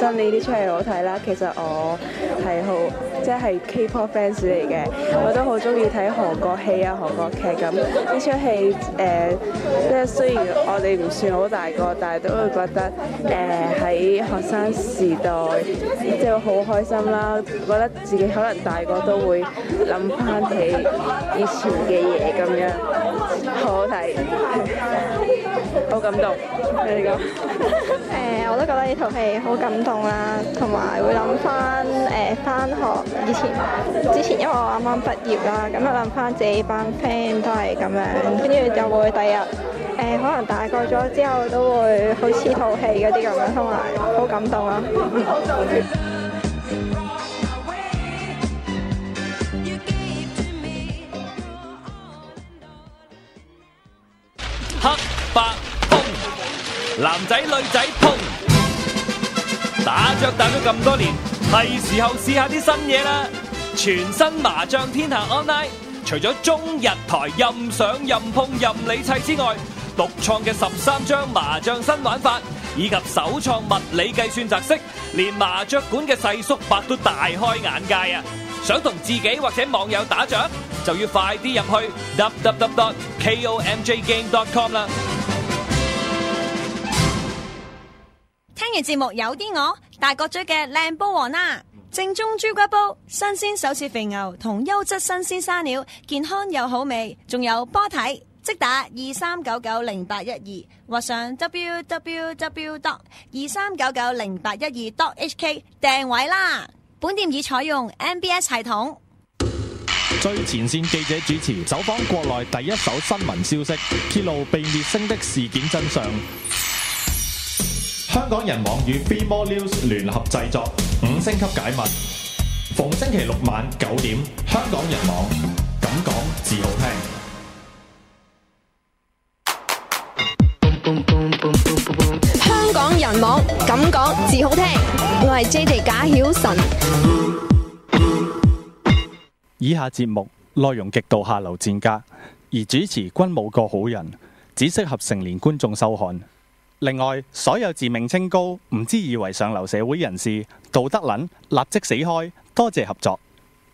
新年呢出戲好睇啦。其實我係即係 K-pop fans 嚟嘅，我都好中意睇韓國戲啊、韓國劇咁。呢出戲即係雖然我哋唔算好大個，但係都會覺得喺學生時代即係好開心啦。覺得自己可能大個都會諗翻起以前嘅嘢咁樣，好好睇，好感動。你講我都覺得呢套戲好感動啦，同埋會諗翻返學之前，因為我啱啱畢業啦，咁就諗翻自己班 friend 都係咁樣，跟住就會第日可能大個咗之後都會好似套戲嗰啲咁樣，同埋好感動啦。黑白碰，男仔女仔碰，打咗咁多年，係時候試下啲新嘢啦！全新麻將天下 online， 除咗中日台任上任碰任你砌之外，獨創嘅13張麻將新玩法，以及首創物理計算擲色，連麻雀館嘅細叔伯都大開眼界啊！想同自己或者網友打仗，就要快啲入去 www.komjgame.com 啦。聽完節目有啲我大角咀嘅靚煲王啦，正宗豬骨煲，新鮮手切肥牛同優質新鮮沙料，健康又好味，仲有波體，即打23990812或上 www.23990812.hk 訂位啦。本店已採用 MBS 系統。最前線記者主持，走訪國內第一手新聞消息，揭露被滅聲的事件真相。香港人網與 Free More News 聯合製作，5星級解密。逢星期六晚9點，香港人網，咁講至好聽。香港人網咁講至好聽，我係 JJ 賈曉晨。以下節目內容極度下流賤格，而主持均冇個好人，只適合成年觀眾收看。另外，所有自命清高、唔知以為上流社會人士、道德撚，立即死開，多謝合作。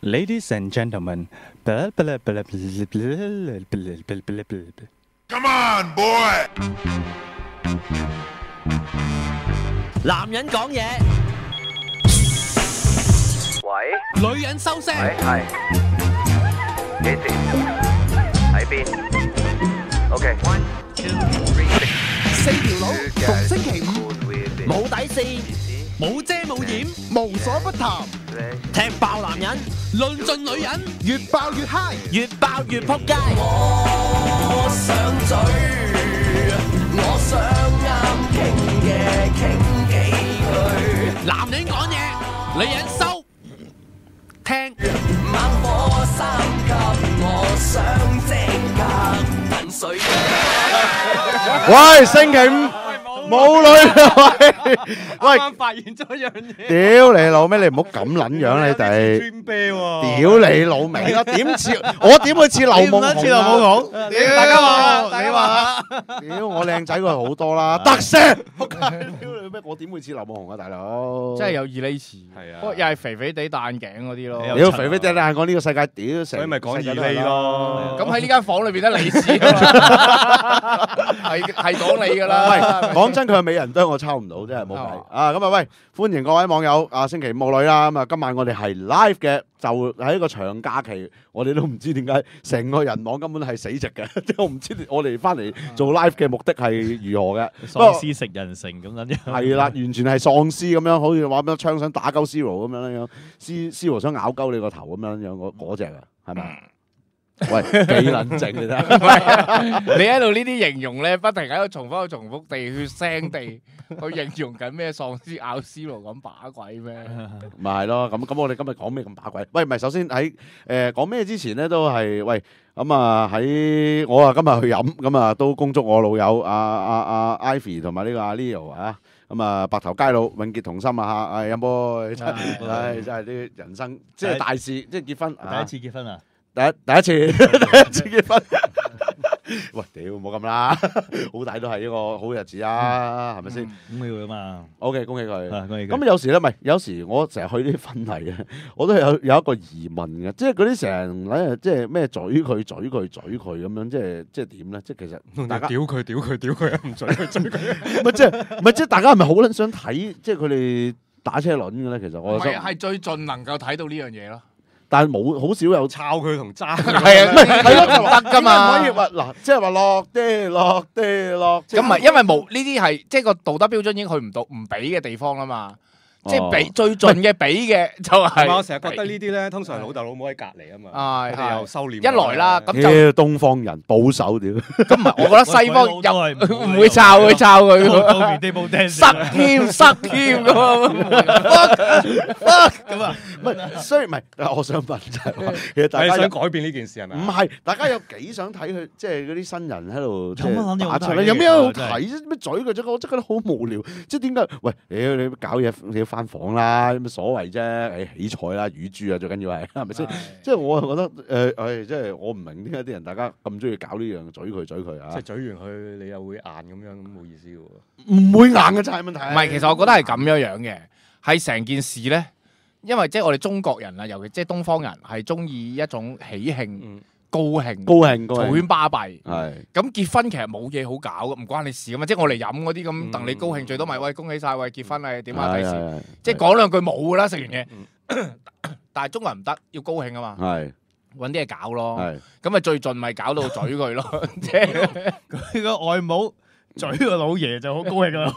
Ladies and gentlemen， Come on, boy！ 男人講嘢，喂，女人收聲。喂，係幾時？喺邊 ？OK。四條佬逢星期五冇底線，冇遮冇掩，無所不談，踢爆男人，論盡女人，越爆越嗨，越爆越撲街。我想嘴，我想啱傾嘅傾幾句。男人講嘢，女人收聽。猛火三級，我想即刻噴水。喂，星期五冇女啊！喂，啱發現咗樣嘢。屌你老味，你唔好咁撚樣你哋。屌你老味啦，點似我點會似劉夢紅啊？似劉夢紅，大家話，你話，屌我靚仔過好多啦，得聲。屌你咩？我點會似劉夢紅啊，大佬？真係有二厘似，係啊，不過又係肥肥地戴眼鏡嗰啲咯。屌肥肥地戴眼鏡呢個世界屌成，所以咪講二厘咯。咁喺呢間房裏邊得你似啊嘛，係講你噶啦。喂，講真，佢係美人堆，我抄唔到，真係冇計啊！咁啊，喂，歡迎各位網友啊！星期五冇女啦，咁啊，今晚我哋係 live 嘅，就喺一個長假期，我哋都唔知點解成個人網根本係死寂嘅，即係我唔知我哋翻嚟做 live 嘅目的係如何嘅。喪屍食人城咁樣。係啦，完全係喪屍咁樣，好似話咩槍想打鳩 Zero 咁樣樣，Zero 想咬鳩你個頭咁樣樣，嗰隻啊，係咪？喂，幾撚靜你睇，你喺度呢啲形容咧，不停喺度重複地血腥地去形容緊咩喪屍咬絲路咁把鬼咩？咪係咯，咁我哋今日講咩咁把鬼？喂，唔係，首先喺講咩之前咧，都係喂咁啊喺我啊今日去飲，咁啊都恭祝我老友阿 Ivy 同埋呢個阿 Leo 啊，咁啊白頭偕老，永結同心啊嚇！飲杯，真係啲人生即係大事，即係結婚，第一次結婚啊！第一次結婚，喂，屌冇咁啦，好歹都係一個好日子啊，係咪先？咁要啊嘛。 OK， 恭喜佢。恭喜佢。咁有時咧，唔係有時我成日去啲婚禮咧，我都有一個疑問嘅，即係嗰啲成日即係咩嘴佢咁樣，即係點咧？即係其實大家屌佢唔嘴佢。唔係即係大家係咪好撚想睇即係佢哋打車輪嘅咧？其實我係最盡能夠睇到呢樣嘢咯。但係冇好少有抄佢同揸佢。係啊，係咯，就得㗎嘛。唔可以話嗱，即係話落啲。咁唔係，因為冇呢啲係即係個道德標準已經去唔到唔俾嘅地方啦嘛。即係俾最盡嘅俾嘅就係。我成日覺得呢啲咧，通常老豆老母喺隔離啊嘛。佢哋又收斂。一來啦，咁就東方人保守屌。咁唔係，我覺得西方又唔會抄佢，塞添咁啊！唔係，雖然唔係，我想問就係話，其實大家想改變呢件事係咪？唔係，大家有幾想睇佢，即係嗰啲新人喺度打出嚟，有咩好睇啫？咩嘴佢啫？我真係覺得好無聊。即係點解？喂，你搞嘢你要翻房啦，有乜所謂啫？誒，起菜啦，乳豬啊，最緊要係咪先？即係我係覺得即係我唔明點解啲人大家咁中意搞呢樣嘴佢啊！即係嘴完佢，你又會硬咁樣，咁冇意思嘅喎。唔會硬嘅就係問題。唔係，其實我覺得係咁樣嘅，係成件事咧。因為即係我哋中國人啊，尤其即係東方人係中意一種喜慶、高興、嘈喧巴閉。係咁結婚其實冇嘢好搞嘅，唔關你事噶嘛。即係我嚟飲嗰啲咁戥你高興，最多咪喂恭喜晒，喂結婚啊點啊第時，即係講兩句冇噶啦，食完嘢。但係中國人唔得，要高興啊嘛。係揾啲嘢搞咯。咁咪最盡咪搞到嘴佢咯。即係佢個外母。嘴個老爺就好高興啦，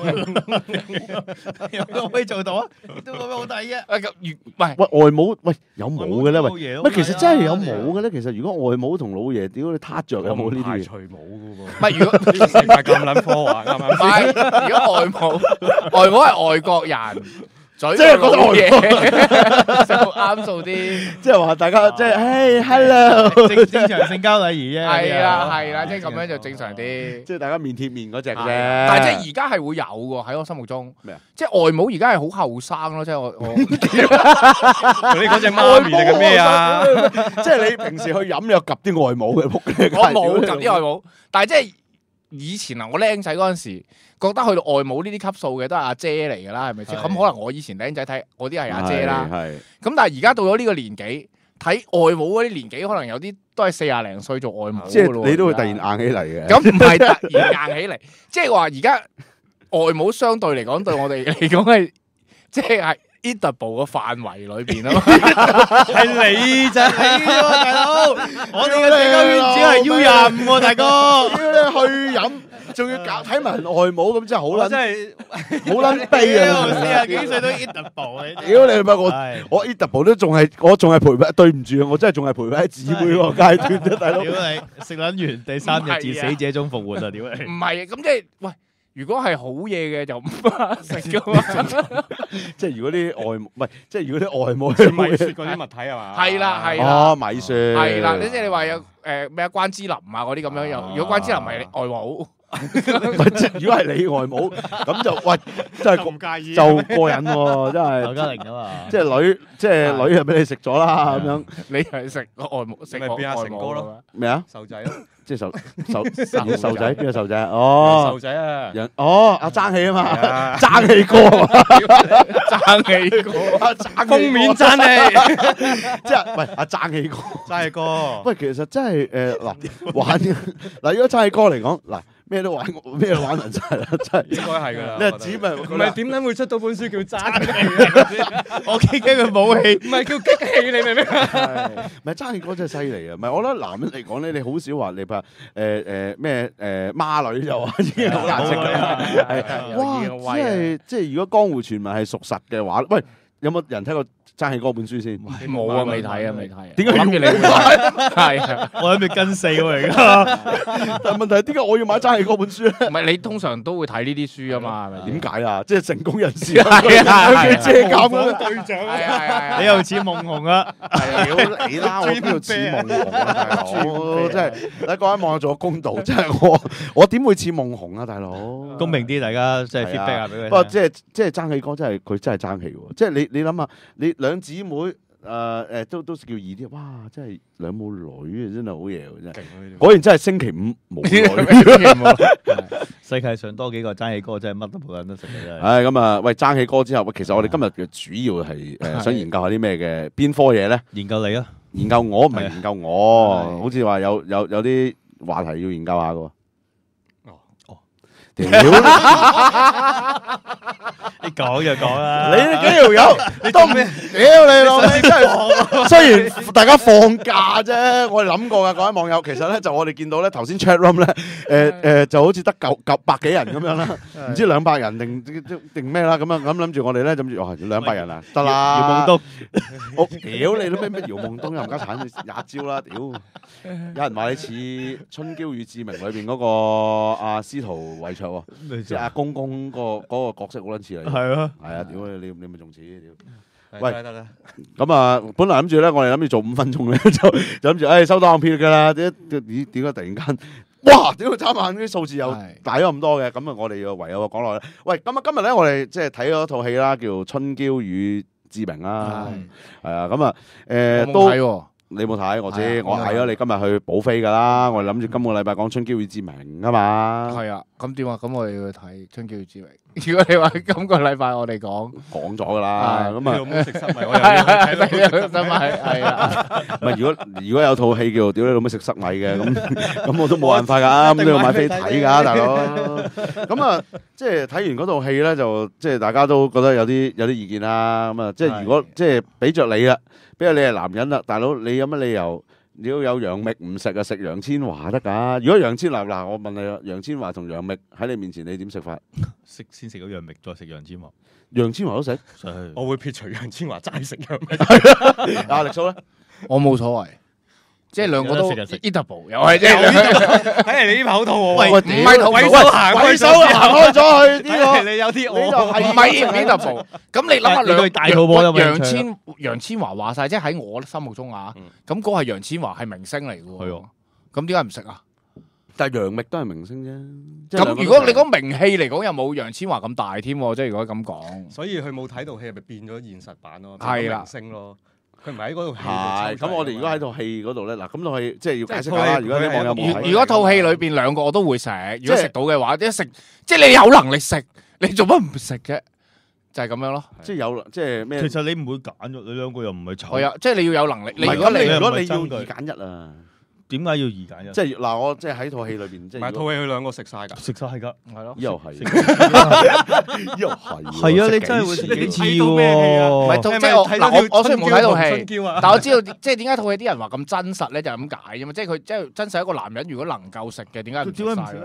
有冇可以做到啊？都咁樣好睇嘅。喂外母，喂有冇嘅咧？喂，其實真係有冇嘅咧？其實如果外母同老爺屌你撻着有冇呢啲嘢？除冇嘅喎。唔係如果唔係咁撚科幻啱唔啱？唔係，如果外母係外國人。即係覺得嘢就啱數啲，即係話大家即係，嘿 hello，正常性交禮儀啫。係啦，即係咁樣就正常啲。即係大家面貼面嗰隻啫。但係即係而家係會有喎，喺我心目中。咩啊？即係外母而家係好後生咯，即係我。你嗰隻媽咪定係咩啊？即係你平時去飲又及啲外母嘅仆街。我冇及啲外母，但係即係以前啊，我僆仔嗰陣時。覺得去到外母呢啲級數嘅都係阿姐嚟㗎啦，係咪先？咁可能我以前僆仔睇嗰啲係阿姐啦。咁但係而家到咗呢個年紀，睇外母嗰啲年紀，可能有啲都係40零歲做外母。即係你都會突然硬起嚟嘅。咁唔係突然硬起嚟，即係話而家外母相對嚟講對我哋嚟講係即係。eatable 嘅範圍裏邊啊，係你咋係喎，大佬！我哋嘅社交圈子係 U25喎，大哥。屌你去飲，仲要搞睇埋外母咁，真係好撚，真係好撚悲啊！40幾歲都 eatable，屌你咪我 eatable 都仲係陪佢，對唔住啊！我真係仲係陪佢喺姊妹個階段啫，大佬。屌你食撚完第3日自死者中復活啊！屌你！唔係咁即係喂。如果係好嘢嘅就唔怕食噶嘛，即係如果啲外母唔係，即係如果啲外母米雪嗰啲物體係嘛？係啦，哦米雪係啦，即係你話有咩關之琳啊嗰啲咁樣又，如果關之琳係外母，如果係你外母咁就喂真係唔介意，就過癮喎，真係。劉嘉玲啊嘛，即係女係俾你食咗啦咁樣，你係食外母食咪變阿成哥咯？咩啊？壽仔咯。即係壽仔，邊個壽仔？哦，壽仔啊！阿爭氣啊嘛，爭氣哥，爭氣哥，封面爭氣，即係喂阿爭氣哥，爭氣哥。喂，其實真係玩嗱，如果爭氣哥嚟講嗱。咩都玩人晒啦，真係應該係㗎啦。你係指咪唔係點解會出到本書叫爭氣？我驚佢武器，唔係叫激氣，你明唔明？唔係爭氣哥真係犀利啊！唔係我覺得男人嚟講咧，你好少話你話咩孖女就話已經好難食嘅。哇！即係如果江湖傳聞係屬實嘅話，喂，有冇人睇過爭氣哥本書先？冇啊，未睇啊，未睇。點解諗住你會睇？係我諗住跟4喎而家。但係問題係點解我要買爭氣哥本書咧？唔係你通常都會睇呢啲書啊嘛，係咪？點解啊？即係成功人士係啊，借鑑嘅隊長。係你又似夢紅啊？係你啦，我邊度似夢紅啊？大佬，真係你各位網友做個公道，真係我點會似夢紅啊？大佬，公平啲，大家即係 feedback 下俾佢。不過即係爭氣哥真係佢真係爭氣喎！即係你諗下，你兩姊妹都叫易啲。哇！真係兩母女啊，真係好嘢喎，真係。果然真係星期五冇女。世界上多幾個爭氣哥，真係乜都冇人得食嘅真係。唉，咁啊，喂，爭氣哥之後，其實我哋今日嘅主要係想研究下啲咩嘅邊科嘢咧？研究你啊！研究我唔係研究我，好似話有啲話題要研究下嘅。屌！你講就講啦，你呢幾條友都咩？屌你老味真係，雖然大家放假啫，我哋諗過噶，各位網友，其實咧就我哋見到咧頭先 chat room 咧，就好似得夠百幾人咁樣啦，唔知200人定咩啦，咁諗住我哋咧諗住200人啊，得啦。姚夢東，我屌你都咩姚夢東又唔加產廿招啦，屌！有人話你似《春嬌與志明》裏邊嗰個阿司徒偉卓喎，即係阿公公嗰個角色好撚似你。係啊，係啊，屌你咪仲似屌！喂，得啦。咁啊，本來諗住咧，我哋諗住做5分鐘咧，就諗住收檔片㗎啦。點解突然間，哇！屌眨眼啲數字又大咗咁多嘅，咁啊，我哋又唯有講落去。喂，咁啊，今日咧我哋即係睇咗套戲啦，叫《春嬌與志明》啦，係啊，咁啊，都睇喎。你冇睇，我知，我嗌咗你今日去補飛㗎啦。我哋諗住今個禮拜講《春嬌與志明》啊嘛。係啊，咁點啊？咁我哋要去睇《春嬌與志明》。如果你話今個禮拜我哋講咗㗎啦，咁啊，冇食濕米，我又睇濕米，係啊。唔係如果有套戲叫屌你老母食濕米嘅，咁我都冇辦法㗎，咁都要買飛睇㗎，大佬。咁啊，即係睇完嗰套戲咧，就即係大家都覺得有啲意見啦。咁啊，即係如果即係俾着你啦。比如你係男人啦，大佬你有乜理由你要有楊冪唔食啊？食楊千嬅得㗎？如果楊千嬅嗱，我問你啦，楊千嬅同楊冪喺你面前，你點食法？先食咗楊冪，再食楊千嬅。楊千嬅都食？我會撇除楊千嬅，齋食楊冪。阿力叔咧，我冇所謂。即係兩個都 eatable， 又係即係睇嚟你呢口肚喎，喂，唔係同鬼手行開咗去呢個，你有啲我唔係 eatable。咁你諗下兩大肚婆楊千嬅話晒，即係喺我心目中啊，咁嗰係楊千嬅係明星嚟嘅喎，咁點解唔食啊？但係楊冪都係明星啫。咁如果你講名氣嚟講，又冇楊千嬅咁大添，即係如果咁講。所以佢冇睇到戲，咪變咗現實版咯，係啦，明星咯。佢唔係喺嗰套戲。係，咁我哋如果喺套戲嗰度咧，嗱，咁套戲即係要解釋下啦。如果啲網友冇睇，如果套戲裏邊兩個我都會食，如果食到嘅話，一食即係你有能力食，你做乜唔食啫？就係咁樣咯。即係有即係咩？其實你唔會揀嘅，你兩個又唔係醜。係啊，即係你要有能力。如果你要2揀1啊？點解要2揀1？即係嗱，我即係喺套戲裏邊，即係唔係套戲佢兩個食晒㗎，食晒係㗎，係咯，又係，又係，係啊！你真係會食幾次喎？唔係，即係我雖然冇睇到戲，但我知道即係點解套戲啲人話咁真實咧，就係咁解啫嘛。即係佢即係真實一個男人，如果能夠食嘅，點解唔食晒咧？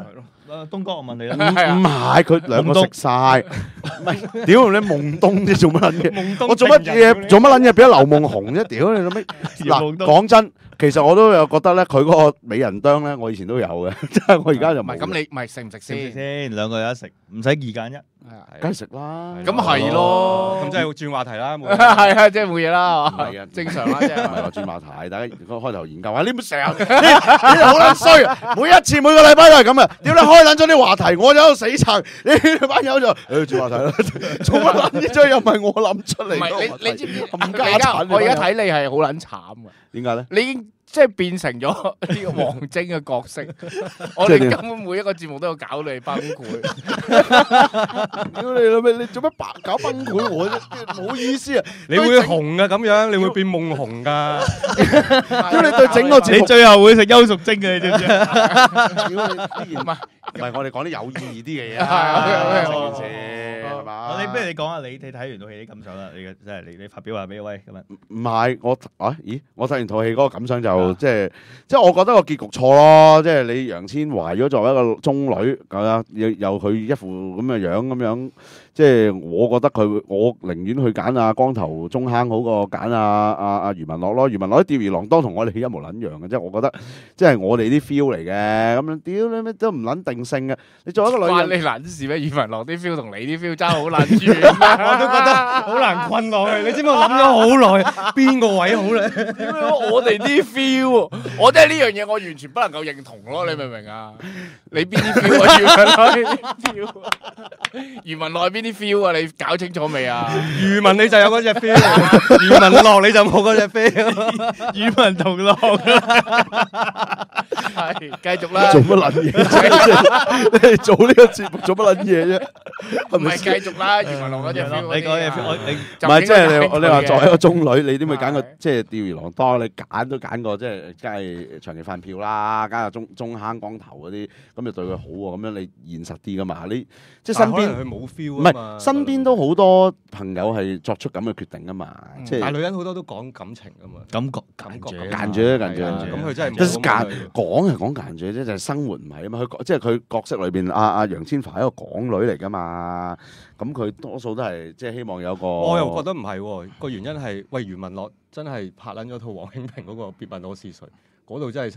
東哥，我問你啦，唔係佢兩個食晒，唔係屌你夢東啫，做乜撚嘢？我做乜撚嘢俾咗劉夢紅啫？屌你做咩？嗱，講真。其實我都有覺得咧，佢嗰個美人當咧，我以前都有嘅，即係我而家就冇。咁你咪食唔食先？兩個有得食，唔使2揀1。梗係食啦。咁係咯，咁即係轉話題啦。係啊，即係冇嘢啦。唔係啊，正常啦，即係唔係話轉話題。大家開頭研究下，你唔成日你好撚衰啊！每個禮拜都係咁啊！屌你開撚咗啲話題，我就喺度死撐，你班友就轉話題啦。做乜撚嘢？又唔係我諗出嚟。唔係你知唔知？我而家睇你係好撚慘㗎。點解咧？你已經即係變成咗呢個王晶嘅角色，我哋根本每一個節目都要搞你崩潰。屌你老味，你做乜搞崩潰我啫？冇意思啊！你會紅噶咁樣，你會變夢紅噶。屌你對整個節目，你最後會食邱淑貞嘅，你知唔知？唔係我哋講啲有意義啲嘅嘢啊！成件事係嘛？你不如你講下你睇完套戲啲感想啦，你嘅即係你發表下俾喂咁樣。唔係我我睇完套戲嗰個感想就即係我覺得個結局錯咯，即係你楊千嬅如果作為一個中女咁樣，有佢一副咁嘅樣咁樣，即係我覺得我寧願去揀阿光頭中坑好過揀阿余文樂咯。余文樂啲吊兒郎當同我哋一模撚樣嘅，即係我覺得即係我哋啲 feel 嚟嘅咁樣，屌你咩都唔撚定性嘅。你作為一個女人，關你撚事咩？余文樂啲 feel 同你啲 feel 爭好撚遠我都覺得好難困落去。你知唔知我諗咗好耐，邊個位好咧？點解我哋啲 feel？我真係呢樣嘢，我完全不能夠認同咯。你明唔明啊？你邊啲 feel 啊？余文樂邊啲 feel 啊？你搞清楚未啊？余文你就有嗰隻 feel， 余文樂你就冇嗰隻 feel。余文同樂，係繼續啦。做乜撚嘢？你哋做呢個節目做乜撚嘢啫？唔係繼續啦，余文樂嗰隻 feel。你講嘢 feel，唔係即係你話作為一個中女，你點會揀個即係吊兒郎當？你揀都揀過，即係梗係長期飯票啦，加個中坑光頭嗰啲，咁就對佢好喎。咁樣你現實啲噶嘛？你即係身邊佢冇 feel，唔係身邊都好多朋友係作出咁嘅決定噶嘛。即係但係女人好多都講感情噶嘛，間住。咁佢真係講係講間住啫，就係生活唔係啊嘛。佢即係佢角色裏邊，阿楊千嬅係一個港女嚟噶嘛。咁佢多數都係即係希望有個，我又覺得唔係喎，個原因係喂余文樂真係拍撚咗套黃興平嗰個《別問我是誰》，嗰度真係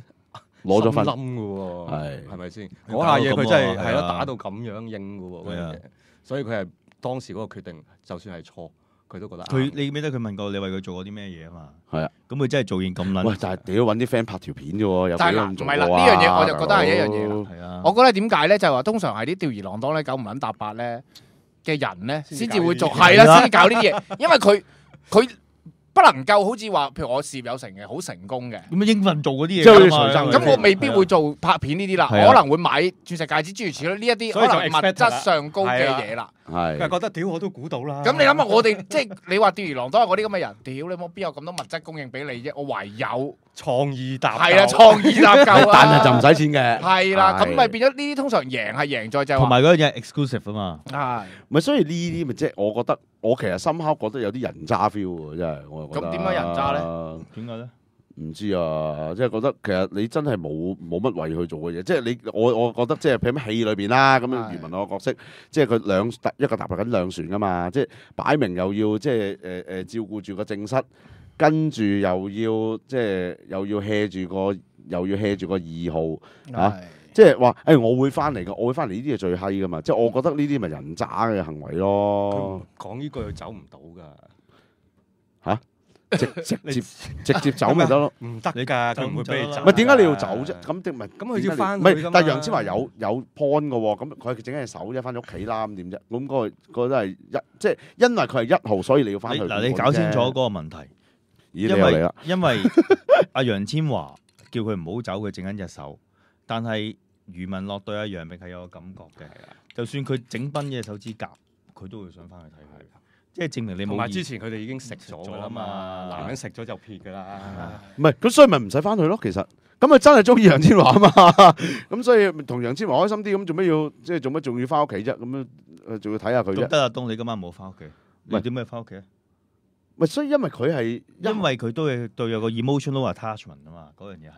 攞咗分冧嘅喎，係咪先？嗰下嘢佢真係係咯打到咁樣應嘅喎嗰樣嘢，所以佢係當時嗰個決定，就算係錯，佢都覺得佢你記得佢問過你為佢做過啲咩嘢啊嘛？係啊，咁佢真係做件咁撚。喂，但係屌揾啲 friend 拍條片啫喎，有幾咁做啊？唔係啦，呢樣嘢我就覺得係一樣嘢啦。係啊，我覺得點解咧？就係話通常係啲吊兒郎當咧，九唔撚搭八咧嘅人咧，先至會做係啦，先至搞呢啲嘢，因為佢不能夠好似話，譬如我事業有成嘅，好成功嘅，咁應份做嗰啲嘢，咁我未必會做拍片呢啲啦，可能會買鑽石戒指諸如此類呢一啲可能物質上高嘅嘢啦。係，佢係覺得屌我都估到啦。咁你諗下，我哋即係你話吊兒郎當嗰啲咁嘅人，屌你冇邊有咁多物質供應俾你啫？我唯有創意搭係啦，創意搭救但係就唔使錢嘅。係啦，咁咪變咗呢啲通常贏係贏在就係同埋嗰樣嘢 exclusive 啊嘛。係，咪所以呢啲咪即係我覺得，我其實深刻覺得有啲人渣 feel 喎，真係我覺得。咁點解人渣咧？點解咧？唔知啊，即係覺得其實你真係冇乜為佢做嘅嘢，即係你我覺得即係譬如戲裏邊啦，咁樣余文樂個角色，即係佢一個踏緊兩船噶嘛，即係擺明又要即係照顧住個正室，跟住又要即係又要 hea 住個二號啊，即係話我會翻嚟噶，我會翻嚟呢啲係最閪噶嘛，即係我覺得呢啲咪人渣嘅行為咯。講呢句佢走唔到㗎。嚇？直接走咪得咯，唔得㗎，佢唔會俾你走。咪點解你要走啫？咁佢要翻去㗎嘛。但係楊千嬅有 point 嘅喎，咁佢整緊隻手啫，翻咗屋企啦，咁點啫？咁嗰個都係即係因為佢係1號，所以你要翻去。嗱，你搞清楚嗰個問題。因為阿楊千嬅叫佢唔好走，佢整緊隻手，但係余文樂對阿楊明係有個感覺嘅。就算佢整崩隻手指甲，佢都會想翻去睇佢。即係證明你冇。同埋之前佢哋已經食咗㗎啦嘛，男人食咗就撇㗎啦。唔係，咁所以咪唔使翻去咯。其實咁佢真係中意楊千嬅啊嘛。咁所以同楊千嬅開心啲，咁做咩要即係做乜仲要翻屋企啫？咁樣仲要睇下佢啫。得阿東，你今晚冇翻屋企，你點解翻屋企啊？咪所以因為佢都係對有個 emotional attachment 啊嘛，嗰樣嘢係。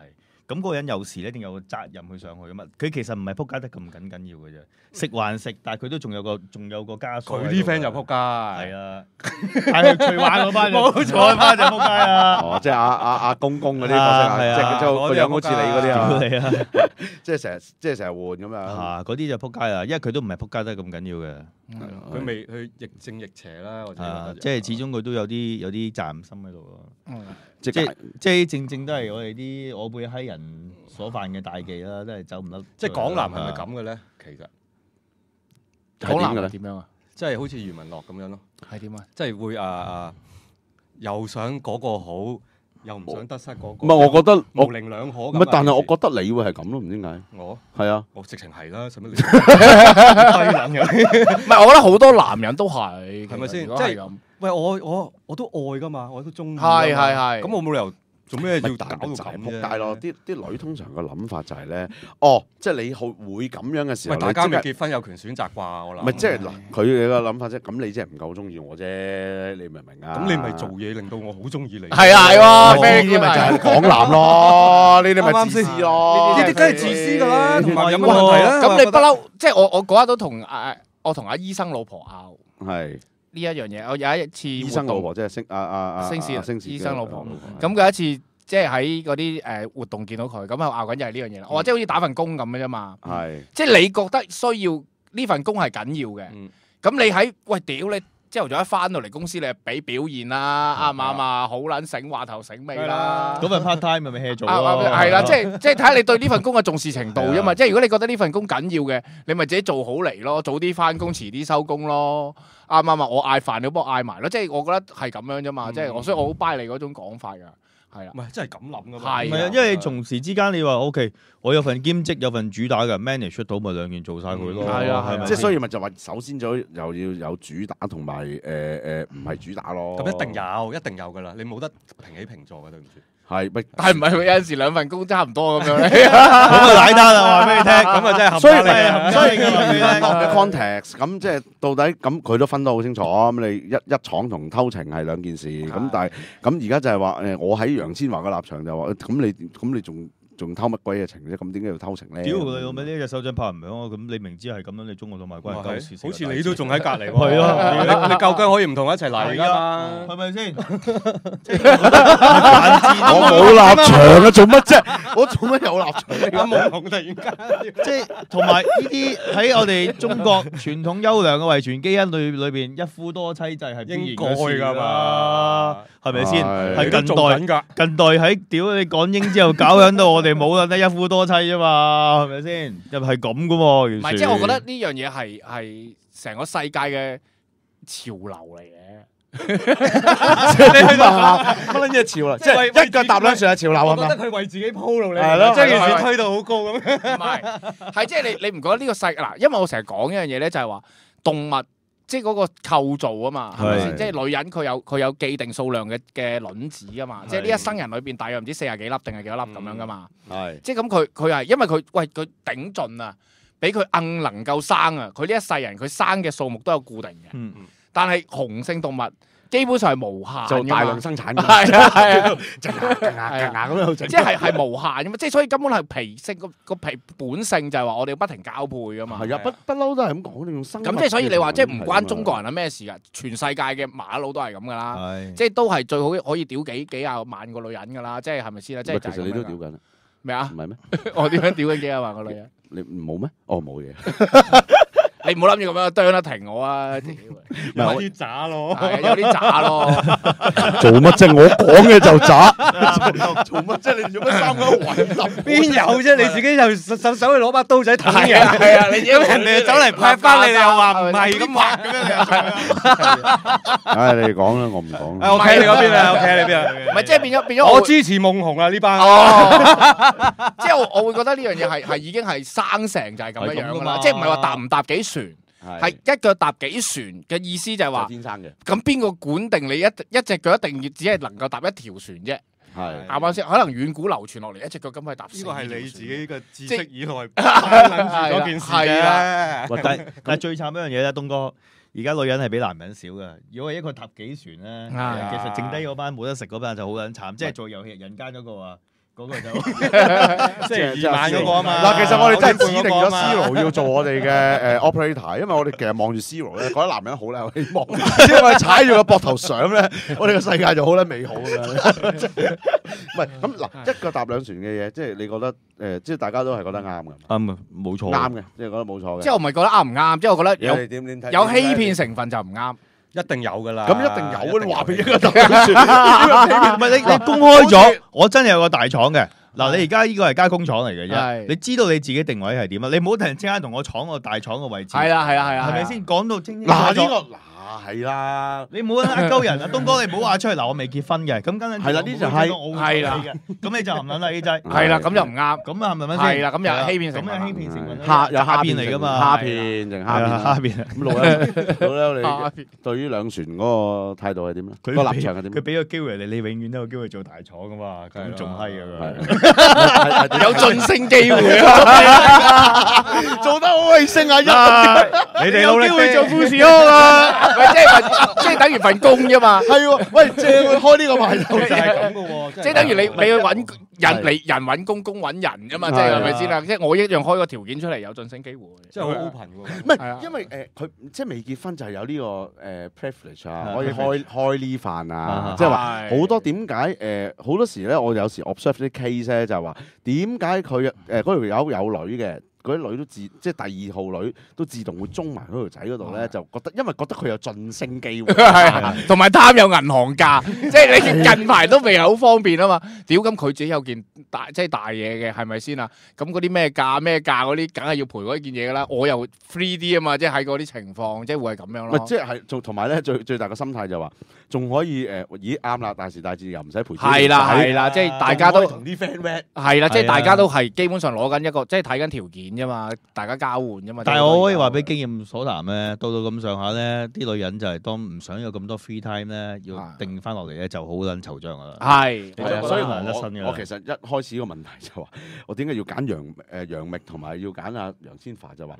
咁嗰個人有時咧，一定有個責任去上去噶嘛。佢其實唔係撲街得咁緊要嘅啫，食還食，但係佢都仲有個枷鎖。佢啲 friend 就撲街。係啊，係佢玩嗰班就冇錯，班就撲街啊！哦，即係阿公公嗰啲角色啊，即係個樣好似你嗰啲啊，即係成日換咁樣。嚇，嗰啲就撲街啦，因為佢都唔係撲街得咁緊要嘅。佢未去亦正亦邪啦，我覺得。即係始終佢都有啲責任心喺度咯。即係正都係我哋啲我輩閪人所犯嘅大忌啦，都係走唔甩。即係港男係咪咁嘅咧？其實港男係點樣啊？即係好似余文樂咁樣咯。係點啊？即係會又想嗰個好，又唔想得失嗰個。唔係，我覺得模棱兩可。唔係，但係我覺得你會係咁咯，唔知點解。我係啊，我直情係啦，使乜你？唔係，我覺得好多男人都係，係咪先？即係咁。喂，我都愛噶嘛，我都中意。係。咁我冇理由做咩要搞到咁啫？撲街咯！啲女通常個諗法就係咧，即係你會咁樣嘅時候，大家未結婚有權選擇啩？我諗。唔係即係嗱，佢嘅諗法啫。咁你即係唔夠中意我啫，你明唔明啊？咁你咪做嘢令到我好中意你。係啊係喎，呢啲咪就係港男咯，呢啲咪自私咯。呢啲梗係自私㗎啦，同埋有冇問題啦？咁你不嬲，即係我嗰日都同阿醫生老婆拗。係。呢一樣嘢，我有一次醫生老婆即係星士醫生老婆。咁佢一次即係喺嗰啲活動見到佢，咁喺度拗緊就係呢樣嘢啦。我話即係好似打份工咁嘅啫嘛。係。即係你覺得需要呢份工係緊要嘅，咁你喺喂屌你朝頭早一翻到嚟公司，你係俾表現啦，啱唔啱啊？好撚醒，話頭醒尾啦。咁咪 part time 咪 hea 做咯。係啦，即係睇下你對呢份工嘅重視程度啫嘛。即係如果你覺得呢份工緊要嘅，你咪自己做好嚟咯，早啲翻工，遲啲收工咯。啱唔啱啊？我嗌飯，你幫我嗌埋咯。即係我覺得係咁樣啫嘛。即係所以我好 buy 你嗰種講法㗎。係啊，唔係真係咁諗噶嘛？係啊，因為同時之間你話 OK，我有份兼職，有份主打嘅 manage 出到，咪兩件做晒佢咯。係啊，係咪？即係所以咪就話，首先又要有主打同埋唔係主打咯。咁一定有噶啦，你冇得平起平坐嘅，對唔住。係咪？但係唔係有陣時兩份工差唔多咁樣咧？咁啊賴單啦，話俾你聽，咁啊真係所以落嘅 context， 咁即係到底咁佢都分得好清楚。咁你一闖同偷情係兩件事。咁但係咁而家就係話我喺楊千嬅嘅立場就話，咁你仲偷乜鬼嘢情啫？咁點解要偷情咧？屌你老味！呢隻手掌拍唔響啊！咁你明知係咁樣，你中我同埋關係鳩事。好似你都仲喺隔離喎。係咯，你究竟可以唔同我一齊嚟㗎嘛？係咪先？我冇立場啊！做乜啫？我做乜有立場？而家冇同突然間，即係同埋呢啲喺我哋中國傳統優良嘅遺傳基因裏邊，一夫多妻制係必然嘅事㗎嘛？係咪先？係近代喺屌你港英之後搞緊到我哋冇啦，得一夫多妻啫嘛？係咪先？又係咁噶喎？唔係，即係我覺得呢樣嘢係成個世界嘅潮流嚟嘅。你去到乜撚嘢潮流？即係一腳踏兩船係潮流係嘛？我覺得佢為自己鋪路，你係咯，將件事推到好高咁。唔係，係即係你唔覺得呢個世嗱？因為我成日講一樣嘢咧，就係話動物。即係嗰個構造啊嘛，係咪先？即係女人佢有既定數量嘅卵子啊嘛，即係呢一生人裏邊大約唔知40幾粒定係幾多粒咁樣噶嘛。係，即係咁佢係因為佢頂盡啊，俾佢硬能夠生啊，佢呢一世人佢生嘅數目都有固定嘅。但係雄性動物基本上係無限，就大量生產嘅，係啊，咁樣即係無限嘅嘛，即係所以根本係脾性個脾本性就係話我哋要不停交配噶嘛。係啊，不嬲都係咁講，你用生。咁即係所以你話即係唔關中國人係咩事噶，全世界嘅馬佬都係咁噶啦，即係都係最好可以屌幾廿萬個女人噶啦，即係係咪先啦？即係其實你都屌緊咩啊？唔係咩？我點樣屌緊幾廿萬個女人？你冇咩？哦，冇嘢。你唔好諗住咁樣啄得停我啊！有啲渣咯，係有啲渣咯。做乜啫？我講嘅就渣。做乜啫？你做乜三個混搭？邊有啫？你自己就手去攞把刀仔捅嘅。係啊，你因為人哋走嚟拍翻你，你又話唔係咁畫咁樣。唉，你講啦，我唔講。我企你嗰邊啊，我企你邊啊？唔係即係變咗。我支持夢紅啊！呢班。即係我會覺得呢樣嘢係已經係生成就係咁樣樣噶啦，即係唔係話搭唔搭幾船，係一腳踏幾船嘅意思就係話天生嘅。咁邊個管定你一隻腳一定要只係能夠搭一條船啫？係啱啱先？可能遠古流傳落嚟，一隻腳咁去搭。呢個係你自己嘅知識以內諗住嗰件事嘅。但係最慘一樣嘢咧，東哥，而家女人係比男人少嘅。如果係一個搭幾船咧，其實剩低嗰班冇得食嗰班就好撚慘，即係做遊戲人間嗰個啊。嗰個就即係2萬嗰個啊嘛。嗱，其實我哋真係指定咗 Zero 要做我哋嘅operator，因為我哋其實望住 Zero 咧，覺得男人好有希望，因為我哋踩住個膊頭上咧，我哋個世界就好撚美好咁樣。唔係咁嗱，一腳踏兩船嘅嘢，即係你覺得即係大家都係覺得啱嘅。啱嘅，冇錯。啱嘅，即係覺得冇錯嘅。即係我唔係覺得啱唔啱，即係我覺得有欺騙成分就唔啱。一定有噶啦，咁一定有啊！你話俾一個搭兩船，唔係你公開咗，我真係有個大廠嘅。嗱，你而家呢個係加工廠嚟嘅啫，你知道你自己定位係點啊？你唔好突然之間同我闖個大廠嘅位置。係啊，係咪先講到清清楚楚？嗱呢個係啦，你唔好呃鳩人啊，東哥你唔好話出嚟嗱，我未結婚嘅，咁跟住係啦，呢就係啦，咁你就唔撚啦呢劑，係啦，咁就唔啱，咁啊係咪先？係啦，咁又欺騙成分，咁又欺騙成分，有蝦騙嚟噶嘛？蝦騙定蝦騙。咁老友你對於兩船嗰個態度係點咧？個立場係點？佢俾個機會你永遠都有機會做大廠噶嘛？咁仲閪㗎佢，有晉升機會啊！做得好衛星啊！你哋努力機會做富士康啊！即係等於份工啫嘛，係喎，喂，借佢開呢個牌頭就係咁嘅喎，即係等於你去揾人揾工，工揾人啫嘛，即係係咪先啦？即係我一樣開個條件出嚟有晉升機會，即係好 open 喎。唔係，因為佢即係未結婚就係有呢個privilege 啊，可以開呢飯啊，即係話好多點解好多時咧，我有時 observe 啲 case 咧就係話點解佢嗰條友有女嘅。嗰啲女都即係第二號女都自動會中埋嗰條仔嗰度咧，就覺得因為覺得佢有晉升機會，同埋貪有銀行價，即係你近排都未係好方便啊嘛。屌咁佢自己有件大嘢嘅，係咪先啊？咁嗰啲咩價嗰啲，梗係要賠嗰件嘢噶啦。我又 free 啲啊嘛，即係喺嗰啲情況，即係會係咁樣咯。即係同埋咧最大嘅心態就話，仲可以咦啱啦，大時大節又唔使賠。係啦，即係大家都同啲 friend rap。係啦，即係大家都係基本上攞緊一個，即係睇緊條件啫嘛，大家交換啫嘛。但係我可以話俾經驗所談咧，到咁上下咧，啲女人就係當唔想有咁多 free time 咧，要定翻落嚟咧，就好撚惆悵噶啦。係，所以我其實一開始個問題就話，我點解要揀楊冪同埋要揀阿楊千嬅，就話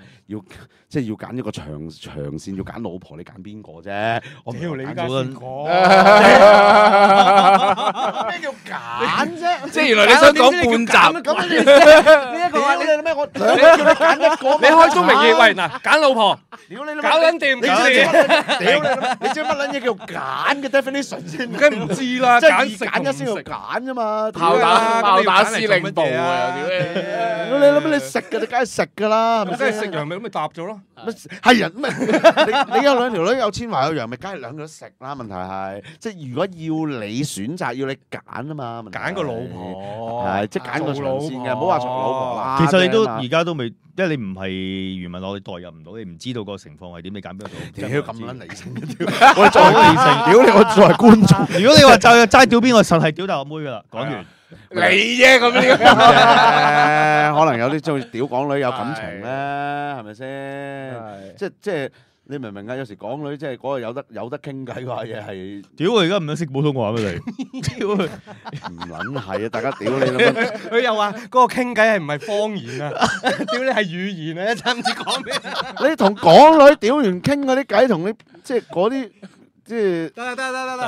即係要揀一個長線，要揀老婆，你揀邊個啫？我屌你而家先講咩叫揀啫？即係原來你想講半集咁呢一個你咩？我叫你揀一個，你開宗明義喂嗱，揀老婆，屌你搞撚掂，你知乜撚嘢叫揀嘅 definition 先？梗唔知啦，即係二揀一先要揀啫嘛。炮打司令部啊！你諗你食嘅，你梗係食㗎啦，係咪先？食楊冪咁咪答咗咯。係人咩？你有兩條女，有千嬅有楊冪，梗係兩個都食啦。問題係即係如果要你選擇，要你揀啊嘛。揀個老婆係即係揀個長線嘅，唔好話做老婆啦。其實你都而家都未，因為你唔係余文樂，你代入唔到，你唔知道個情況係點，你揀邊個做？屌咁撚理性嘅屌！我作為理性，屌你我作為觀眾。如果你話就齋屌邊個，實係屌大個妹㗎啦。講完你啫咁呢個，可能有啲中意屌港女有感情咧，係咪先？即係。你明唔明啊？有時港女即係嗰個有得傾偈嘅話嘢係，屌我而家唔想識普通話咩你？屌佢唔撚係啊！大家屌你啦！佢又話嗰個傾偈係唔係方言啊？屌你係語言啊！一陣唔知講咩？你同港女屌完傾嗰啲偈，同你即係嗰啲即係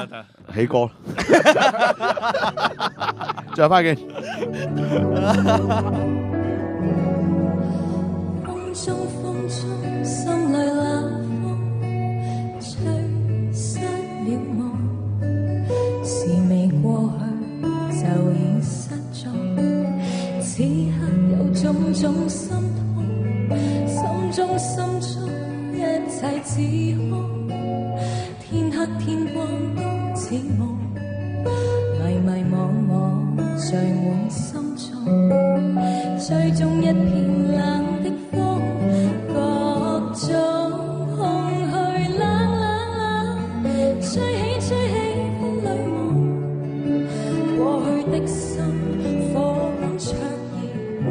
得，起歌，最後翻見。心裏冷風吹失了我，事未過去就已失蹤，此刻有種種心痛，心中一切似空，天黑天光都似夢，迷惘聚滿心中，最終一片冷的風。各種空虛冷，吹起風裏夢，過去的心火般灼熱，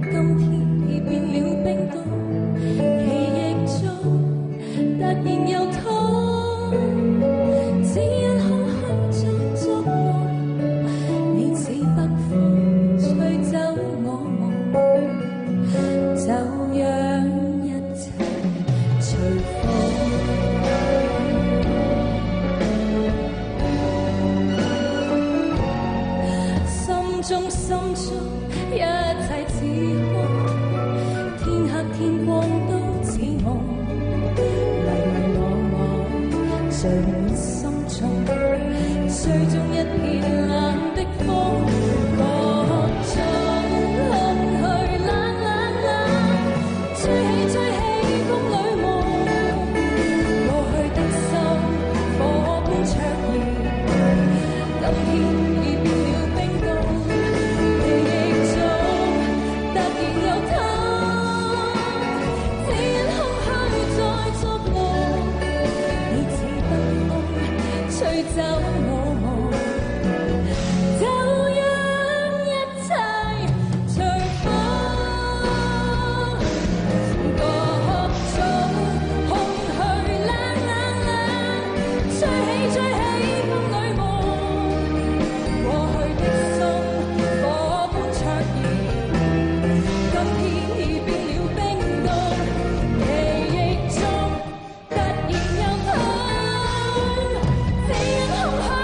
今天已變了冰凍，記憶中突然又痛，只因空虛在作夢，你似北風吹走我夢，就讓隨風，心中一切似空，天黑天光都似夢，迷惘聚滿心中，最終一片冷的風，各種空虛冷，吹起風裏夢。今天已變了冰凍，記憶中突然又痛，只因空虛在作夢，你似北風吹走我夢，就讓一切隨風，各種空虛冷，吹起風裏夢。記憶中突然又痛，只因空虛。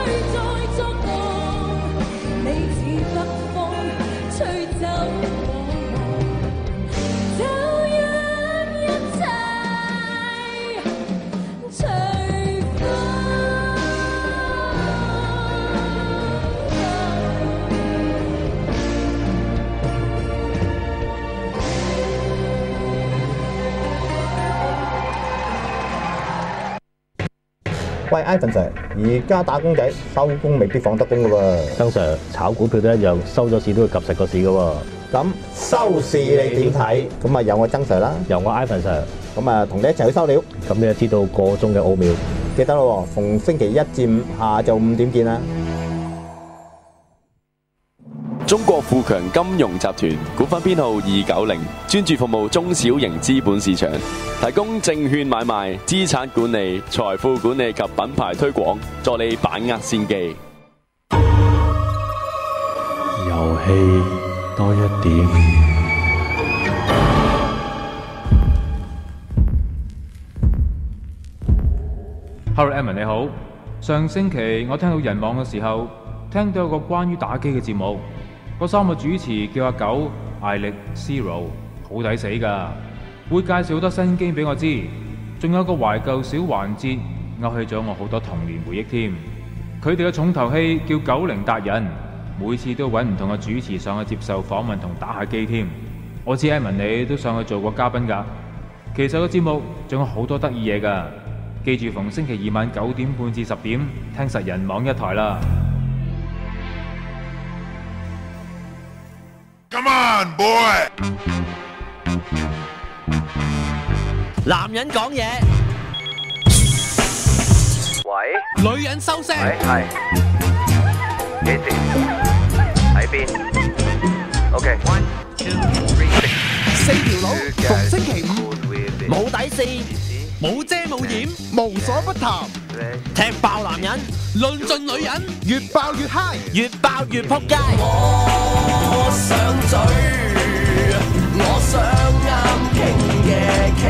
喂，Ivan Sir，而家打工仔收工未必放得工噶喎。曾 Sir 炒股票都一樣，收咗市都會及實個市噶喎。咁收市你點睇？咁啊有我曾 Sir 啦，由我 Ivan Sir，咁啊同你一齊去收料。咁你就知道個中嘅奧妙。記得咯，逢星期一至五下晝5點見啦。中國富強金融集團股份編號290，專注服務中小型資本市場，提供證券買賣、資產管理、財富管理及品牌推廣，助你把握先機。遊戲多一點。Hello Evan 你好，上星期我聽到人網嘅時候，聽到有個關於打機嘅節目。嗰3個主持叫阿九、艾力、Zero， 好抵死㗎，會介紹好多新 game 俾我知，仲有個懷舊小環節，勾起咗我好多童年回憶添。佢哋嘅重頭戲叫90達人，每次都揾唔同嘅主持上去接受訪問同打下機添。我知 Evan 你都上去做過嘉賓㗎。其實個節目仲有好多得意嘢㗎，記住逢星期2晚9點半至10點聽實人網一台啦。Come on, boy！ 男人講嘢，喂，女人收聲。喂，係幾時？喺邊 ？OK。四條佬，逢星期五冇底線，冇遮冇掩，無所不談，踢爆男人，論盡女人，越爆越 high， 越爆越撲街。我想嘴，我想啱傾嘅傾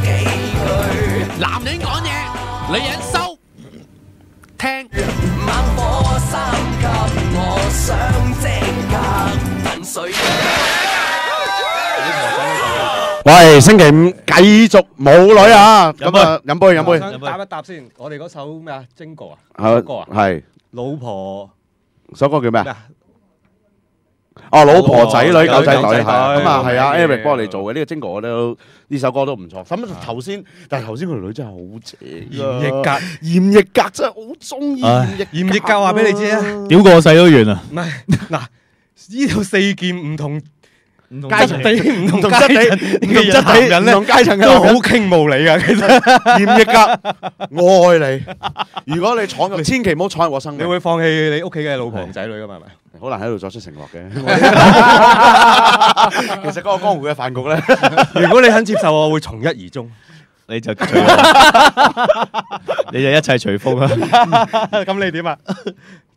幾句。男人講嘢，女人收聽。猛火3級，我想即刻噴水。喂，星期五繼續冇女啊！咁啊，飲杯飲杯。想答一答先，我哋嗰首咩啊？精歌啊？歌啊？係。老婆。首歌叫咩啊？哦，老婆仔女狗仔女係咁啊，係啊 ，Eric 幫我哋做嘅呢個精歌都呢首歌都唔錯。咁頭先，但係頭先個女真係好正。嚴奕格，嚴奕格真係好中意嚴奕格話俾你知啊！屌過世都完啊！唔係嗱，呢度4件唔同質地、唔同質地嘅男人咧，唔同階層嘅都好傾無理噶。其實嚴奕格，我愛你。如果你闖入，千祈唔好闖入我生命。你會放棄你屋企嘅老婆同仔女噶嘛？係咪？好難喺度作出承諾嘅。其實嗰個江湖嘅飯局咧，如果你肯接受，我會從一而終。你就一切隨風啦。咁你點啊？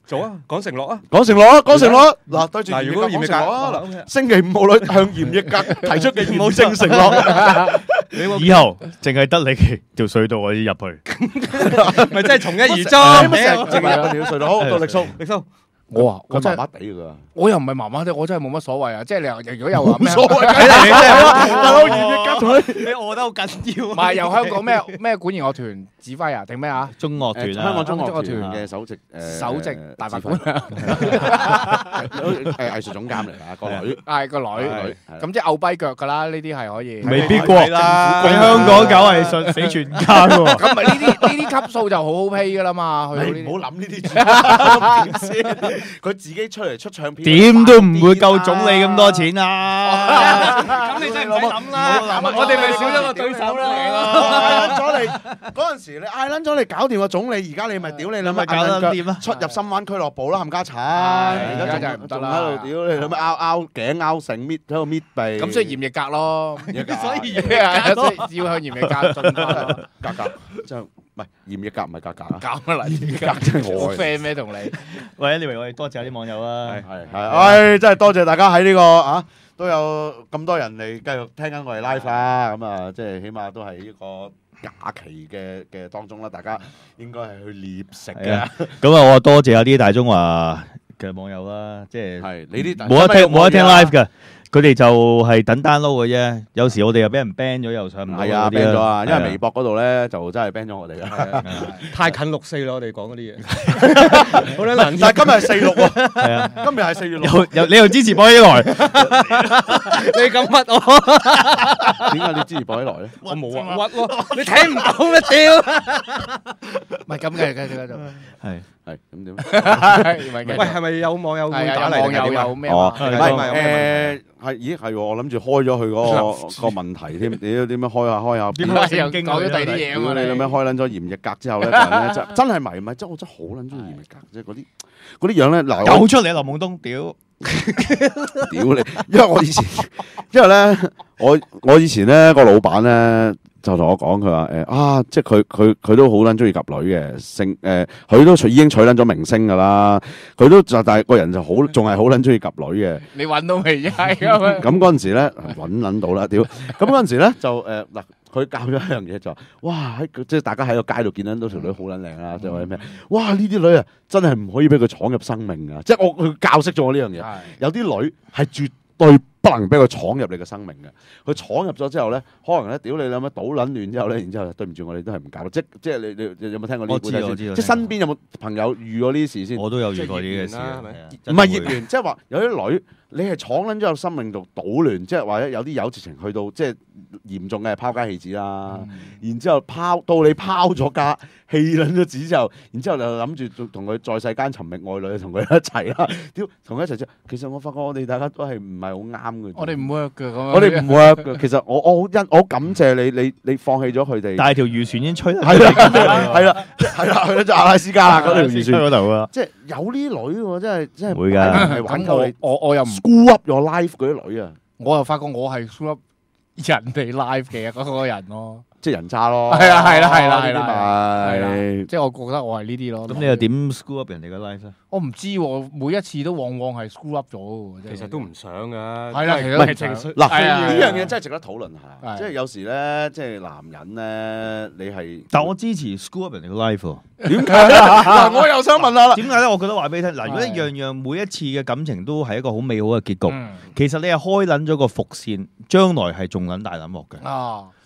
做啊，講承諾啊，講承諾啊，講承諾。嗱，對住如果嚴奕格啊，星期5冇女向嚴奕格提出嘅嚴正承諾。以後淨係得你條隧道可以入去，咪真係從一而終。淨係條隧道，好，到力叔，力叔。我真係麻麻地㗎，我又唔係麻麻地，我真係冇乜所謂啊！即係你如果又話咩？冇所謂，大佬嚴奕格同你餓得好緊要。唔係由香港咩管弦樂團指揮啊？定咩啊？中樂團啊，香港中樂團嘅首席大法官係藝術總監嚟㗎，個女係個女，咁即係牛跛腳㗎啦！呢啲係可以，未必過啦。喺香港搞藝術死全家喎。咁咪呢啲級數就好好 pay 㗎啦嘛。你唔好諗呢啲點先。佢自己出嚟出唱片，點都唔會夠總理咁多錢啊！咁你真係唔使諗啦，我哋咪少咗個對手啦。嗌撚咗你嗰陣時，你嗌撚咗你搞掂個總理，而家你咪屌你諗乜搞得掂啦？出入深灣俱樂部啦，冚家鏟！而家就係唔得啦，喺度屌你諗乜拗頸拗成搣喺度搣鼻。咁所以嚴奕格咯，所以要向嚴奕格進發。格就唔係嚴奕格唔係格格啊！搞乜嚟？嚴奕格真係我 friend 咩同你？喂，anyway，我哋多謝啲網友啊！係，真係多謝大家喺呢個啊都有咁多人嚟繼續聽緊我哋 live 啦。咁啊，即係起碼都係呢個假期嘅當中啦，大家應該係去獵食嘅。咁啊，我多謝下啲大中華嘅網友啦，即係你啲冇得聽 live 㗎。佢哋就係等 download 嘅啫，有時我哋又俾人 ban 咗，又上唔到嗰啲啊。ban 咗啊，因為微博嗰度咧就真係 ban 咗我哋啦。太近6/4啦，我哋講嗰啲嘢。好難，但係今日係4/6喎。係啊，今日係4月6。你又支持博起來？你咁屈我？點解你支持博起來咧？我冇啊，屈咯！你睇唔到咩屌？唔係咁嘅，繼續。係咁點？喂，係咪有網友會打嚟？網友有咩？唔係咦係喎，我諗住開咗佢嗰個問題添，你點樣開下？點解又講咗第二啲嘢咁啊？你咁樣開撚咗鹽翼格之後咧，真係迷，唔係真我真係好撚中意鹽翼格，即係嗰啲樣咧嗱，有出嚟劉夢東屌你！因為咧我以前咧個老闆咧。就同我講佢話即係佢都好撚中意夾女嘅，佢都已經娶撚咗明星㗎啦，佢都就但係個人就好仲係好撚中意夾女嘅。你揾到未啫？咁嗰陣時咧揾撚到啦，屌！咁嗰陣時咧就嗱，佢教咗一樣嘢就話，哇！即係大家喺個街度見到條女好撚靚啦，即係話咩？哇！呢啲女啊真係唔可以俾佢闖入生命㗎，即係佢教識咗我呢樣嘢。有啲女係絕對不能俾佢闖入你嘅生命嘅，佢闖入咗之後咧，可能咧屌你諗乜搗撚亂之後咧，然之後對唔住我哋都係唔搞，即係你有冇聽過呢啲故事？我知即係身邊有冇朋友遇過呢啲事先？我都有遇過呢啲事，唔係業緣，即係話有啲女你係闖撚咗入生命度搗亂，即係或者有啲有直情去到即係嚴重嘅拋家棄子啦，然之後到你拋咗家棄撚咗子之後，然之後就諗住同佢在世間尋覓愛侶，同佢一齊啦，屌同佢一齊啫。其實我發覺我哋大家都係唔係好啱嘅。我哋唔 work 嘅咁樣。我哋唔 work 嘅。其實我感謝你放棄咗佢哋。但係條漁船已經吹得係啦，去咗阿拉斯加啦嗰條漁船嗰度啊。即係有呢女喎，真係會㗎。係玩夠你。我又唔 screw up your life 嗰啲女啊。我又發覺我係 screw up 人哋 life 嘅嗰個人咯。即係人渣咯，係啦，即係我覺得我係呢啲咯。咁你又點 screw up 人哋嘅 life 咧？我唔知喎，每一次都往往係 screw up 咗嘅。其實都唔想噶。係啦，其實係情緒。嗱，呢樣嘢真係值得討論下。即係有時咧，即係男人咧，你係，但我支持 screw up 人哋嘅 life 喎。點解咧？嗱，我又想問下啦。點解咧？我覺得話俾你聽，嗱，如果一樣每一次嘅感情都係一個好美好嘅結局，其實你係開撚咗個伏線，將來係仲撚大撚鑊嘅。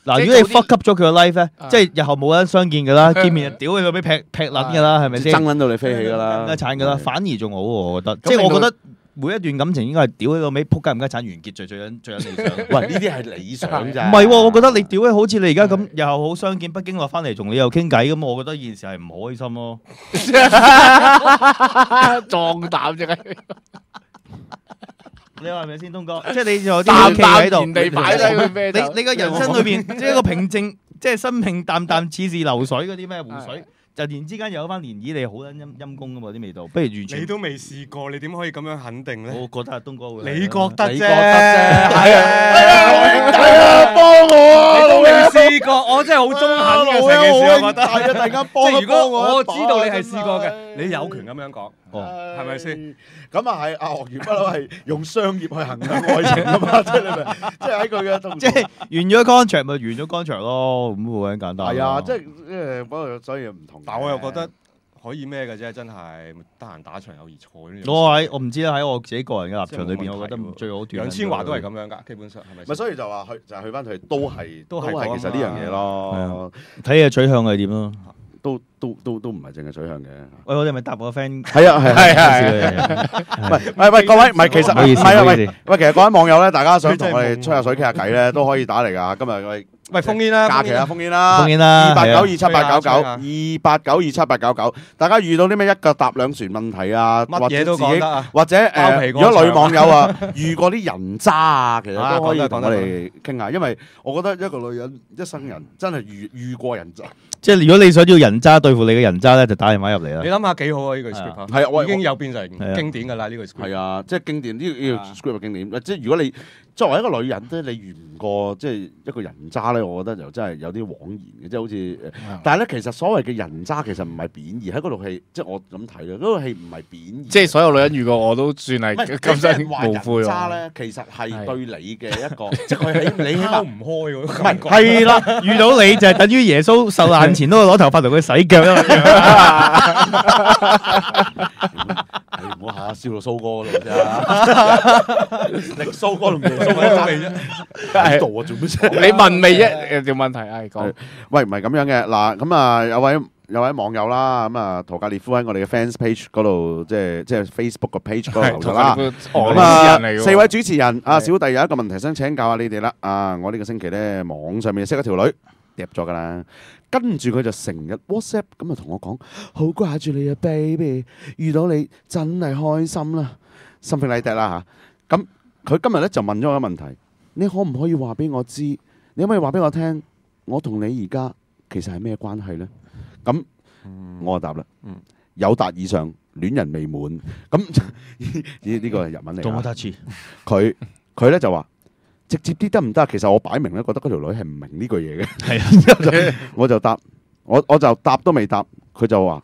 嗱，如果你 fuck up 咗佢嘅 life 咧，即係日後冇得相見噶啦，見面就屌佢老味劈撚噶啦，係咪先？爭撚到你飛起噶啦，唔得鏟噶啦，反而仲好喎，我覺得。即係我覺得每一段感情應該係屌佢老味，撲街唔得鏟完結最理想。喂，呢啲係理想咋？唔係喎，我覺得你屌佢好似你而家咁，日後好相見，北京落翻嚟同你又傾偈咁，我覺得件事係唔開心咯。壯膽啫！你話係咪先，東哥？即係你有啲企喺度，你個人生裏邊，即係一個平靜，即係生命淡淡似是流水嗰啲咩湖水，就突然之間有翻漣漪，你好撚陰公噶嘛啲味道。不如完全你都未試過，你點可以咁樣肯定咧？我覺得阿東哥會。你覺得啫？係啊，幫我啊！你都未試過，我真係好中肯嘅成件事，我覺得。係啊，突然間幫如果我知道你係試過嘅，你有權咁樣講，係咪先？咁啊係，阿鱷魚不嬲係用商業去衡量愛情噶嘛，即係你明？即係喺佢嘅動作，即係完咗 contract 咪完咗 contract 咯，咁好簡單。係啊，即係不過所以唔同。但我又覺得可以咩嘅啫，真係得閒打場友誼賽。我唔知啦，喺我自己個人嘅立場裏邊，我覺得最好斷。楊千嬅都係咁樣㗎，基本上係咪？咪所以就話去翻佢都係其實呢樣嘢咯。睇下取向係點咯。都唔係淨係取向嘅。喂，我哋咪答我個 friend。係啊，喂，各位，唔係其實唔係啊，喂，其實各位網友咧，大家想同我哋吹下水傾下偈咧，都可以打嚟㗎。今日喂，烽煙啦，假期啊，烽煙啦，28927899，28927899。大家遇到啲咩一腳踏兩船問題啊，乜嘢都講得啊，或者如果女網友啊遇過啲人渣啊，其實都可以同我哋傾下，因為我覺得一個女人一生人真係遇過人渣。即係如果你想要人渣對付你嘅人渣咧，就打電話入嚟啦。你諗下幾好啊？呢句 script 係已經有變成經典㗎啦。呢句 script 係啊，即係經典呢個 script 經典。即係如果你作為一個女人咧，你遇唔過即係一個人渣咧，我覺得就真係有啲枉然嘅，即係好似。但係咧，其實所謂嘅人渣其實唔係貶義，喺嗰套戲，即係我咁睇咧，嗰套戲唔係貶義。即係所有女人遇過我都算係咁生無悔。人渣咧，其實係對你嘅一個，即係佢你起碼唔開喎。唔係係啦，遇到你就係等於耶穌受難前都攞頭髮同佢洗腳啊！你唔好下燒到蘇哥嗰度啫，力蘇哥同耶穌喺度啫，喺度啊做咩啫？你問未啫？條問題係講，喂唔係咁樣嘅嗱，咁啊有位網友啦，咁啊陶格列夫喺我哋嘅 fans page 嗰度，即係 Facebook 個 page 嗰度留咗啦。咁啊4位主持人，阿小弟有一個問題想請教下你哋啦。啊，我呢個星期咧網上面識咗條女。入咗噶啦，跟住佢就成日 WhatsApp 咁啊同我講，好掛住你啊 baby， 遇到你真係開心啦，something like that啦嚇。咁佢今日咧就問咗我一個問題，你可唔可以話俾我知？你可唔可以話俾我聽？我同你而家其實係咩關係咧？咁我就答啦，有達以上，戀人未滿。咁呢個係日文嚟㗎。佢咧就話。直接啲得唔得？其實我擺明咧覺得嗰條女係唔明呢句嘢嘅。係啊，我就答，我就答都未答，佢就話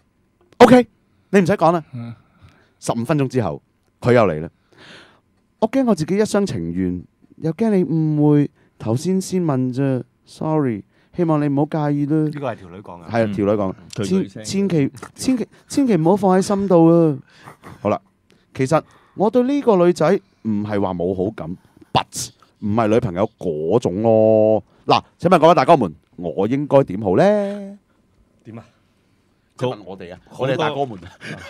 OK， 你唔使講啦。15分鐘之後，佢又嚟啦。我驚我自己一廂情願，又驚你誤會。頭先問啫 ，sorry， 希望你唔好介意啦。呢個係條女講嘅。係條女講。千祈唔好放喺心度啊！好啦，其實我對呢個女仔唔係話冇好感 ，but 唔係女朋友嗰種咯。嗱，請問各位大哥們，我應該點好咧？點啊？佢問我哋啊，我哋大哥們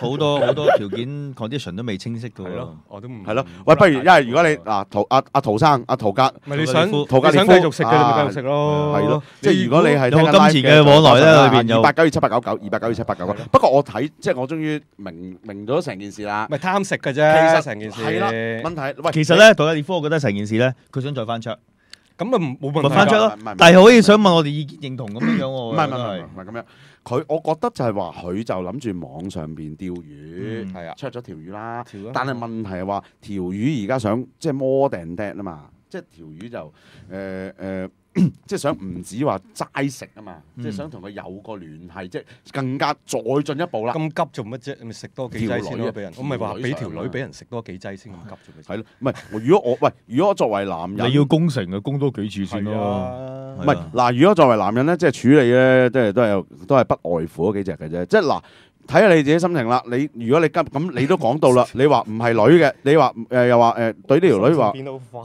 好多條件 condition 都未清晰嘅喎。我都唔係咯。喂，不如因為如果你嗱陶生陶格，咪你想陶格你想繼續食嘅，你咪繼續食咯。係咯，即係如果你係聽金錢嘅往來咧，裏邊有2892899，2892899。不過我睇即係我終於明咗成件事啦。咪貪食嘅啫，其實成件事係啦。問題喂，其實咧，陶格列夫，我覺得成件事咧，佢想再翻桌。咁咪冇問題。翻桌咯，但係可以想問我哋意見認同咁樣樣喎。唔係咁樣。我覺得就係話佢就諗住網上邊釣魚，係啊，出咗條魚啦。但係問題係話條魚而家想即係 more than that 啊嘛，即係條魚就即係想唔止話齋食啊嘛，即係想同佢有個聯繫，即係更加再進一步啦。咁急做乜啫？咪食多幾劑先咯，俾人。我咪話俾條女俾人食多幾劑先咁急做咩？係咯，唔係如果我作為男人，你要攻城啊，攻多幾次先咯。唔係嗱，如果作為男人咧，即係處理咧，即係都係不外乎嗰幾隻嘅啫。即係嗱，睇下你自己心情啦。如果你急咁，你都講到啦，你話唔係女嘅，你話又話對呢條女話，變到快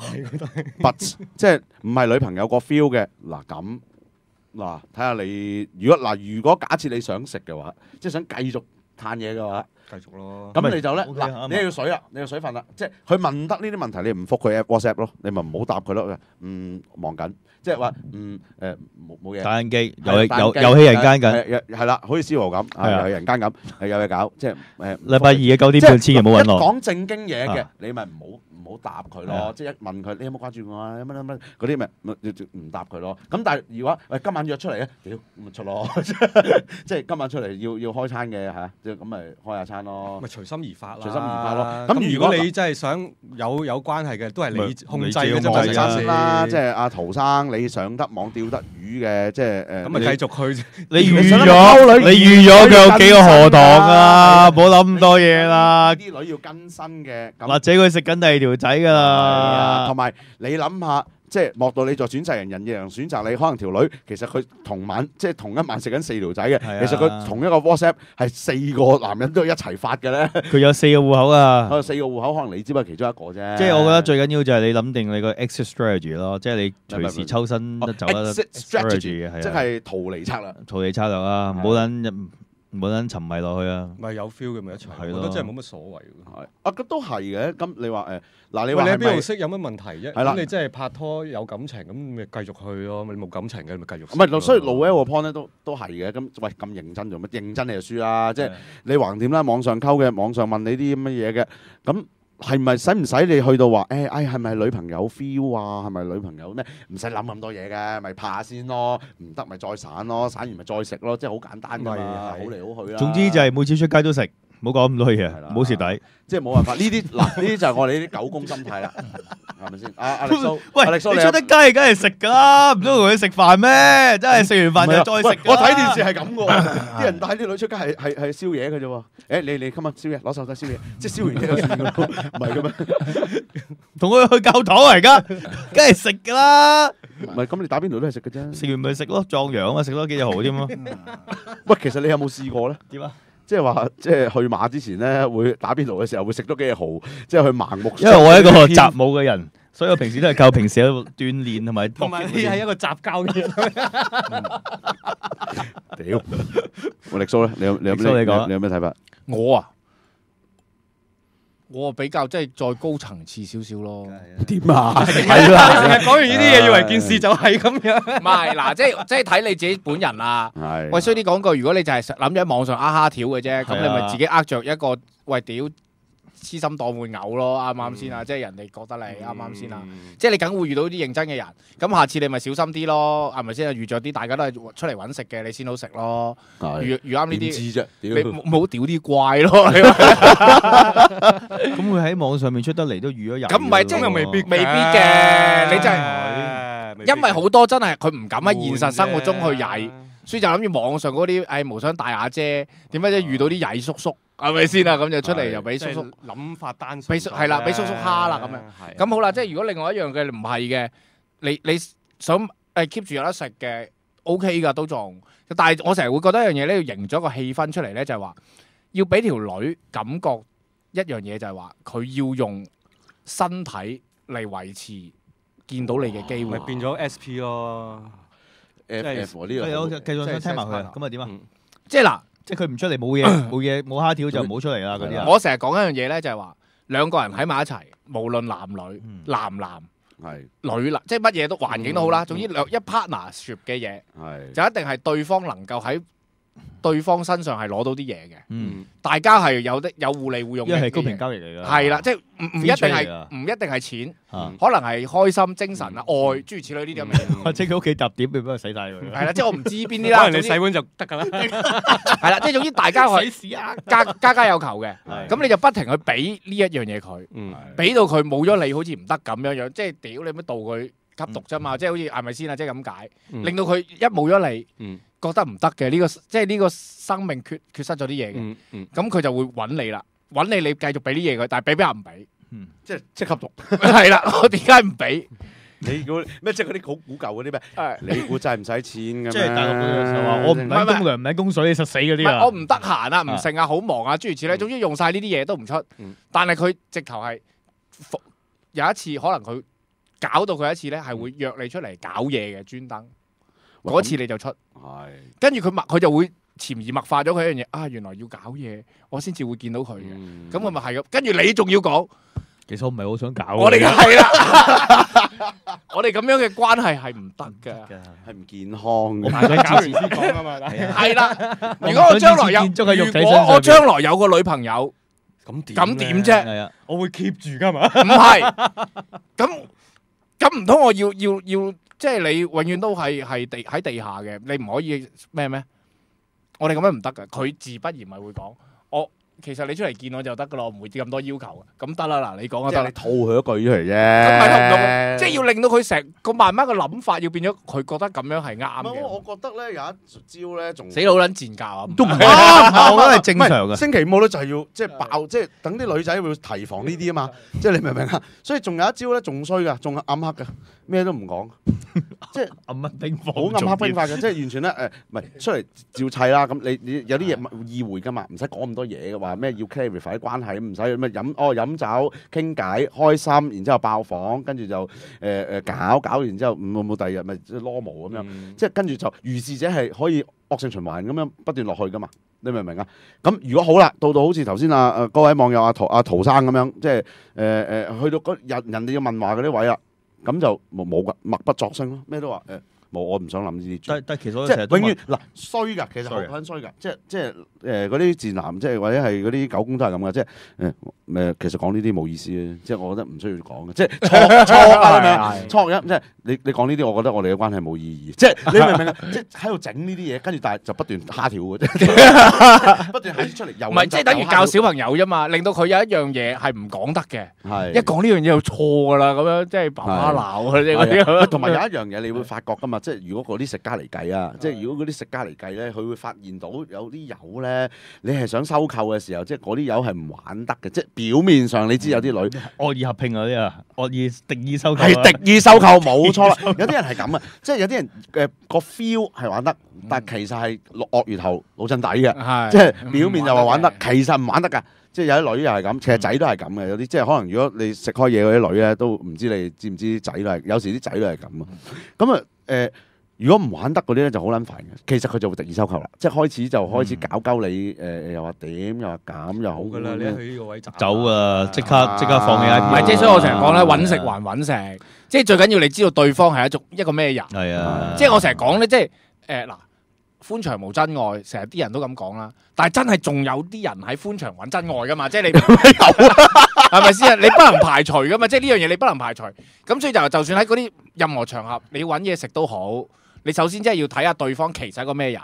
，but 即係唔係女朋友個 feel 嘅嗱咁嗱，睇下你如果假設你想食嘅話，即係想繼續嘆嘢嘅話。繼續咯，咁你就咧嗱，你要水啦，你要水分啦，即係佢問得呢啲問題，你唔覆佢 WhatsApp 咯，你咪唔好答佢咯。忙緊，即係話冇嘢。打緊機，遊戲人間緊，係啦，好似思豪咁，遊戲人間咁，係有嘢搞，即係禮拜二嘅9點半，千祈唔好揾我。講正經嘢嘅，你咪唔好答佢咯，即係一問佢你有冇掛住我啊？乜嗰啲咪唔答佢咯。咁但係如果今晚約出嚟咧，屌咁咪出咯，即係今晚出嚟要開餐嘅嚇，即係咁咪開下餐咯。咪隨心而發啦，隨心而發咯。咁如果你真係想有關係嘅，都係你控制嘅啫嘛。即係阿陶生，你上得網釣得魚嘅，即係咁咪繼續去。你預咗佢有幾個河塘啊？唔好諗咁多嘢啦。啲女要更新嘅，或者佢食緊第二條仔㗎啦。同埋你諗下。即係莫道你在選擇人，人亦能選擇你。可能條女其實佢同一晚食緊4條仔嘅，其實佢同一個 WhatsApp 係4個男人都一齊發嘅咧。佢有4個戶口啊！佢有4個戶口，可能你只不過其中一個啫。即係我覺得最緊要就係你諗定你個 exit strategy 咯，即係你隨時抽身得走得 strategy 嘅，即係逃離策略。逃離策略啊！唔好撚沉迷落去啊！咪有 feel 嘅咪一齊，我覺得真係冇乜所謂。係啊，都係嘅。咁你話嗱，你話你喺邊度識有乜問題啫？係啦，咁你真係拍拖有感情，咁咪繼續去咯。你冇感情嘅，咪繼續。唔係，所以路 L 個 point 咧都係嘅。咁喂，咁認真做乜？認真你就輸啦。即係你橫掂啦，網上溝嘅，網上問你啲咁嘅嘢嘅，咁。係咪使唔使你去到話係咪女朋友 feel 啊？係咪女朋友咩？唔使諗咁多嘢嘅，咪拍下先咯。唔得咪再散咯，散完咪再食咯，即係好簡單㗎嘛，好嚟好去啦。總之就係每次出街都食，唔好講咁多嘢，唔好蝕底。即係冇辦法，呢啲就係我哋呢啲狗公心態啦，係咪先？阿力蘇，喂，你出得街梗係食㗎啦，唔通同佢食飯咩？真係食完飯就再食。我睇電視係咁㗎，啲人帶啲女出街係宵夜嘅啫喎。你今日宵夜攞手仔宵夜，即係燒完嘢就算㗎咯，唔係㗎咩？同佢去教堂嚟㗎，梗係食㗎啦。唔係咁，你打邊爐都係食嘅啫。食完咪食咯，壯陽啊嘛，食多幾隻蠔添咯。喂，其實你有冇試過咧？點啊？即係話，即係去馬之前咧，會打邊爐嘅時候會食多幾隻蠔，即係去盲目。因為我係一個習武嘅人，所以我平時都係靠平時喺度鍛鍊同埋你係一個雜交嘅人。屌，我力蘇咧，你有咩睇法？我啊，我比較即係再高層次少少咯。點啊？係啦，你成日講完呢啲嘢，以為件事就係咁樣。唔係嗱，即係睇你自己本人啦。喂，衰啲講句，如果你就係諗住喺網上蝦條嘅啫，咁你咪自己呃着一個喂屌痴心當會嘔咯，啱唔啱先啊？即係人哋覺得你啱唔啱先啊？即係你梗會遇到啲認真嘅人，咁下次你咪小心啲咯，係咪先啊？遇着啲大家都係出嚟揾食嘅，你先好食咯。遇啱呢啲，知啫，你冇屌啲怪咯。咁佢喺網上面出得嚟都預咗人。咁唔係即係未必嘅，你真係因為好多真係佢唔敢喺現實生活中去曳，所以就諗住網上嗰啲無傷大雅啫。點解即遇到啲曳叔叔？係咪先啊？咁就出嚟又俾叔叔諗法單純，係啦，俾叔叔蝦啦咁樣。咁好啦，即係如果另外一樣嘅唔係嘅，你想keep 住有得食嘅 ，OK 噶都仲。但係我成日會覺得一樣嘢咧，要營咗個氣氛出嚟咧，就係話要俾條女感覺一樣嘢，就係話佢要用身體嚟維持見到你嘅機會，咪變咗 SP 咯。F 呢個我繼續想聽埋佢，咁啊點啊？即係嗱。即係佢唔出嚟冇蝦條就唔好出嚟啦嗰啲啊！我成日講一樣嘢咧，就係話兩個人喺埋一齊，無論男女、男係女男，即係乜嘢都環境都好啦。總之一 partnership 嘅嘢，就一定係對方能夠喺對方身上係攞到啲嘢嘅。大家係有互利互用嘅。因為係公平交易嚟㗎。係啦，即係唔一定係錢，可能係開心、精神啊、愛諸如此類呢啲咁嘅嘢。或者佢屋企揼點，俾佢洗晒佢。係啦，即係我唔知邊啲啦。可能你洗碗就得㗎啦。係啦，即係總之大家可以家有求嘅。咁你就不停去俾呢一樣嘢佢，俾到佢冇咗你好似唔得咁樣樣，即係屌你乜導佢吸毒啫嘛，即係好似係咪先啊？即係咁解，令到佢一冇咗你。覺得唔得嘅呢個，即係呢個生命缺失咗啲嘢嘅，咁佢就會揾你啦，揾你繼續俾啲嘢佢，但係俾人唔俾，即係吸毒。係啦，我點解唔俾？你估咩？即係嗰啲好古舊嗰啲咩？你估真係唔使錢嘅咩？即係大陸嗰啲就話我唔揾公糧唔揾公水，你實死嗰啲啊！我唔得閒啊，唔剩啊，好忙啊，諸如此類，總之用晒呢啲嘢都唔出。但係佢直頭係有一次，可能佢搞到佢一次咧，係會約你出嚟搞嘢嘅專登。嗰次你就出，跟住佢就會潛移默化咗佢一樣嘢啊！原來要搞嘢，我先至會見到佢嘅。咁佢咪係咁，跟住你仲要講，其實我唔係好想搞。我哋係啦，我哋咁樣嘅關係係唔得㗎，係唔健康嘅。搞完先講啊嘛，係啦。如果我將來有個女朋友，咁點啫？我會 keep 住㗎嘛？唔係，咁唔通我要？即係你永遠都係喺地下嘅，你唔可以咩？我哋咁樣唔得㗎，佢自不然咪會講，其實你出嚟見我就得㗎咯，唔會咁多要求嘅，咁得啦。嗱，你講啊得，你套佢一句出嚟啫。咁咪同唔同？即係要令到佢成個慢慢嘅諗法，要變咗佢覺得咁樣係啱嘅。我覺得咧有一招咧，仲死佬撚賤教啊，都唔係，我覺得係正常嘅。星期五咧就係要即係爆，即係等啲女仔會提防呢啲啊嘛。即係你明唔明啊？所以仲有一招咧，仲衰㗎，仲暗黑㗎，咩都唔講，即係暗黑兵法，好暗黑兵法嘅，即係完全咧唔係出嚟照砌啦。咁你有啲嘢意會㗎嘛，唔使講咁多嘢嘅話咩要 clarify 啲關係，唔使咩飲酒傾偈開心，然之後爆房，跟住就搞完之後冇第二日咪 normal 咁樣，即係跟住就如是者係可以惡性循環咁樣不斷落去噶嘛，你明唔明啊？咁如果好啦，到好似頭先嗰位網友陶生咁樣，即係去到人哋要問話嗰啲位啦，咁就冇㗎，默不作聲咯，咩都話冇，我唔想諗呢啲。但其實即係永遠嗱衰㗎，其實好撚衰㗎，即係嗰啲賤男，即係或者係嗰啲狗公都係咁嘅，即係其實講呢啲冇意思嘅，即係我覺得唔需要講嘅，即係錯音，即係你講呢啲，我覺得我哋嘅關係冇意義，即係你明唔明啊？即係喺度整呢啲嘢，跟住但係就不斷蝦條嘅啫，不斷喺出嚟又唔係即係等於教小朋友啫嘛，令到佢有一樣嘢係唔講得嘅，一講呢樣嘢就錯㗎啦，咁樣即係爸爸鬧佢哋嗰啲。同埋有一樣嘢你會發覺㗎嘛，即係如果嗰啲食家嚟計啊，即係如果嗰啲食家嚟計咧，佢會發現到有啲友咧，你係想收購嘅時候，即係嗰啲友係唔玩得嘅，即係表面上你知有啲女惡意合併嗰啲啊，惡意敵意收購係敵意收購冇錯啦，有啲人係咁啊，即係有啲人個 feel 係玩得，但係其實係鱷魚頭老襯底嘅，即係表面就話玩得，其實唔玩得㗎。即係有啲女又係咁，其實仔都係咁嘅，有啲即係可能如果你食開嘢嗰啲女咧，都唔知你知唔知仔都係，有時啲仔都係咁啊。咁啊如果唔玩得嗰啲咧就好撚煩嘅。其實佢就會特意收購啦，即係開始搞鳩你又話點又話減又好㗎啦，你一去呢個位走啊，即刻放棄 IP。唔係，即係所以我成日講咧，揾食還揾食，即係最緊要你知道對方係一個咩人。係啊，即係我成日講咧，即係嗱，歡場無真愛，成日啲人都咁講啦。但係真係仲有啲人喺歡場揾真愛噶嘛？即係你係咪先啊？你不能排除噶嘛？即係呢樣嘢你不能排除。咁所以就算喺嗰啲任何場合，你要揾嘢食都好。你首先真係要睇下對方其實係個咩人，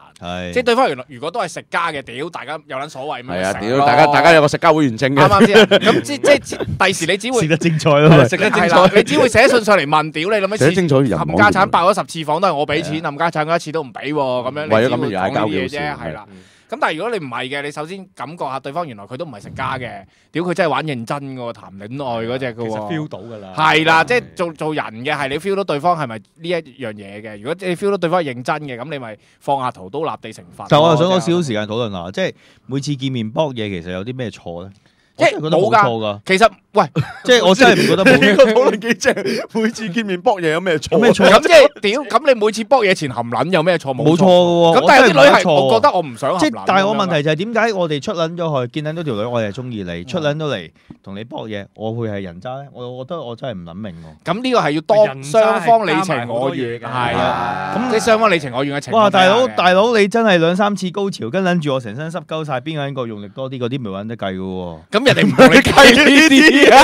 即係對方原來如果都係食家嘅，屌大家有撚所謂咩？係啊，屌大家有個食家會員證嘅，啱啱先？咁即係第時你只會食得精彩咯，食得精彩，你只會寫信上嚟問屌你諗寫清楚冚家產爆咗10次房都係我俾錢，冚家產嗰一次都唔俾喎，咁樣為咗咁你只會講呢啲嘢嘢啫，係啦。咁但係如果你唔係嘅，你首先感覺下對方原來佢都唔係食家嘅，屌佢真係玩認真嘅喎，談戀愛嗰隻嘅喎，其實 feel 到㗎啦。係啦，即係做人嘅係你 feel 到對方係咪呢一樣嘢嘅？如果你 feel 到對方係認真嘅，咁你咪放下屠刀立地成佛。但我又想攞少少時間討論下，即係每次見面搏嘢其實有啲咩錯咧？即係覺得冇錯㗎。其實喂，即係我真係唔覺得冇。呢個討論幾正？每次見面搏嘢有咩錯？有咩錯？咁即係屌，咁你每次搏嘢前含撚有咩錯？冇錯嘅喎。咁但係有啲女係，我覺得我唔想含撚。即係，但係我問題就係點解我哋出撚咗去見撚到條女，我哋係中意你，出撚到嚟同你搏嘢，我會係人渣咧？我覺得我真係唔諗明喎。咁呢個係要當雙方你情我願，係啊。咁即係雙方你情我願嘅情況。哇！大佬你真係2、3次高潮，跟撚住我成身濕鳩晒，邊個人個用力多啲？嗰啲咪揾得計嘅喎。咁人哋唔同你計。呢啲啊，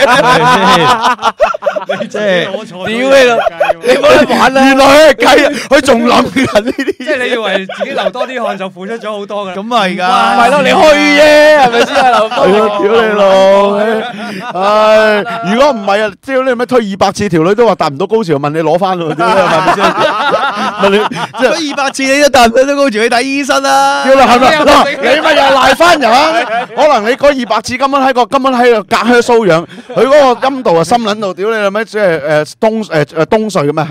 你即係屌你咯！你冇得玩啦！原來佢係計，佢仲諗緊呢啲。即係你以為自己流多啲汗就付出咗好多㗎？咁係㗎，唔係咯？你虛啫，係咪先啊？流多屌你老！唉，如果唔係啊，即係你咩推200次，條女都話達唔到高潮，問你攞翻喎，屌你係咪先？問你即係推200次你都達唔到高潮，去睇醫生啦！屌你係咪？你咪又賴翻人？可能你嗰200次根本喺度隔靴搔癢，佢嗰個陰道啊深撚到，屌你係咪？即係東隧嘅咩？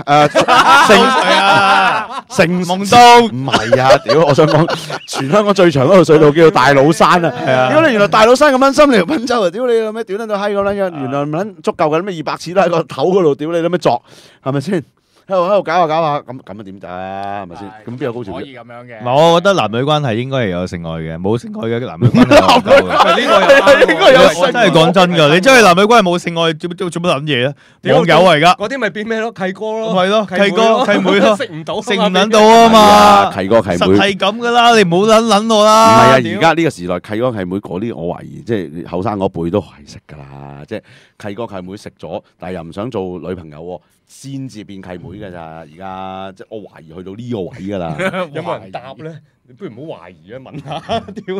城夢東唔係啊！屌，我想講全香港最長嗰條隧道叫做大老山啊！屌你原來大老山咁撚深，你條賓州啊！屌你係咪？屌撚到閪咁撚樣，原來唔撚足夠嘅咩200次都喺個頭嗰度，屌你諗咩作係咪先？喺度搞下，咁啊點咋？係咪先？咁邊有高潮？可以咁樣嘅。唔係，我覺得男女關係應該係有性愛嘅，冇性愛嘅男女關係係唔夠嘅。應該有性愛。真係講真㗎，你真係男女關係冇性愛，做乜諗嘢啊？網友嚟㗎。嗰啲咪變咩咯？契哥咯。係咯，契哥契妹咯。食唔到，食唔撚到啊嘛。契哥契妹。實係咁㗎啦，你唔好撚我啦。唔係啊，而家呢個時代契哥契妹嗰啲，我懷疑即係後生嗰輩都係識㗎啦，即係契哥契妹食咗，但係又唔想做女朋友喎。先至變契妹㗎咋，而家即係我懷疑去到呢個位㗎啦。有冇人答咧？你不如唔好懷疑啊，問下屌。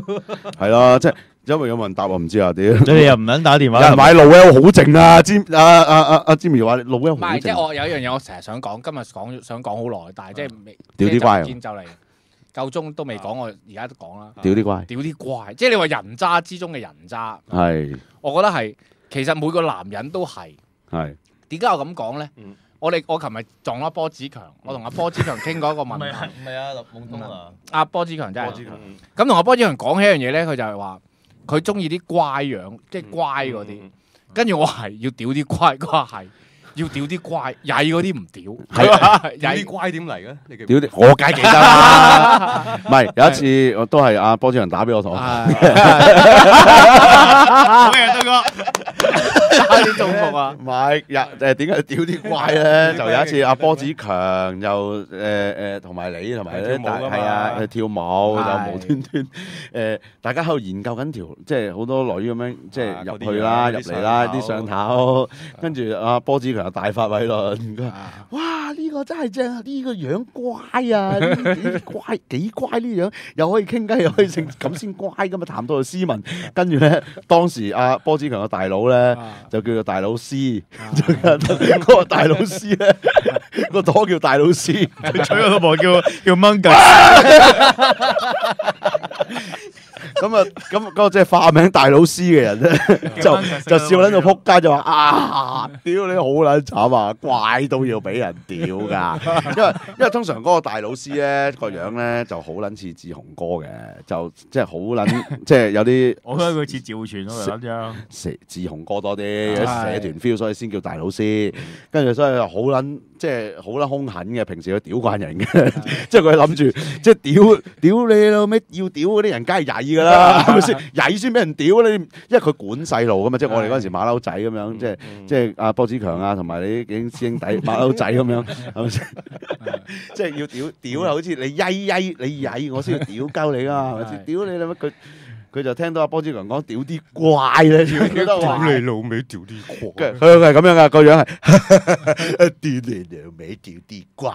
係咯，即係因為有冇人答我唔知啊，屌。你又唔撚打電話？有人買路 L 好靜啊，Jimmy 話路 L 好靜。唔係，即係我有一樣嘢我成日想講，今日想講好耐，但係即係未。屌啲乖。見就嚟夠鐘都未講，我而家都講啦。屌啲乖。屌啲乖，即係你話人渣之中嘅人渣。係。我覺得係，其實每個男人都係。係。點解我咁講咧？我琴日撞咗波子強，我同阿波子強傾過一個問題。唔係啊，夢東啊。阿波子強真係。咁同阿波子強講起一樣嘢咧，佢就係話佢中意啲乖樣，即係乖嗰啲。跟住我係要屌啲乖，佢話係要屌啲乖，曳嗰啲唔屌。係曳啲乖點嚟嘅？屌啲我梗係記得啦。唔係有一次我都係阿波子強打俾我同我。咩啊，東哥？差啲中伏啊！唔係點解屌啲乖咧？就有一次阿波子強又同埋你同埋咧，係啊去跳舞就無端端大家喺度研究緊條，即係好多女咁樣，即係入去啦、入嚟啦啲上頭，跟住阿波子強又大發偉論，哇呢個真係正，呢個樣乖啊，呢乖幾乖呢樣，又可以傾偈又可以成咁先乖噶嘛，談到去斯文，跟住咧當時阿波子強個大佬咧。就叫做大老師，嗰個大老師咧，個朵叫大老師，佢娶個老婆叫 Monkey。咁個即係化名大老師嘅人咧，就笑撚到撲街，就話啊，屌你好撚慘啊，怪到要俾人屌㗎，因為通常嗰個大老師咧個樣咧就好撚似志雄哥嘅，就即係好撚即係有啲，我覺得佢似趙傳咯，咁樣志雄哥多啲社團 feel， 所以先叫大老師，跟住所以好撚即係好撚兇狠嘅，平時佢屌慣人嘅，即係佢諗住即係屌你老味，要屌嗰啲人梗係曳㗎啦，係咪先？曳先俾人屌你，因為佢管細路㗎嘛，即係我哋嗰陣時馬騮仔咁樣，即係阿波子強啊，同埋你啲師兄弟馬騮仔咁樣，係咪先？即係要屌啊！好似你曳你曳，我先要屌鳩你啊，係咪先？屌你啦乜佢就聽到阿波子強講屌啲怪咧，屌你老味屌啲怪，佢係咁樣噶個樣係屌你老味屌啲怪，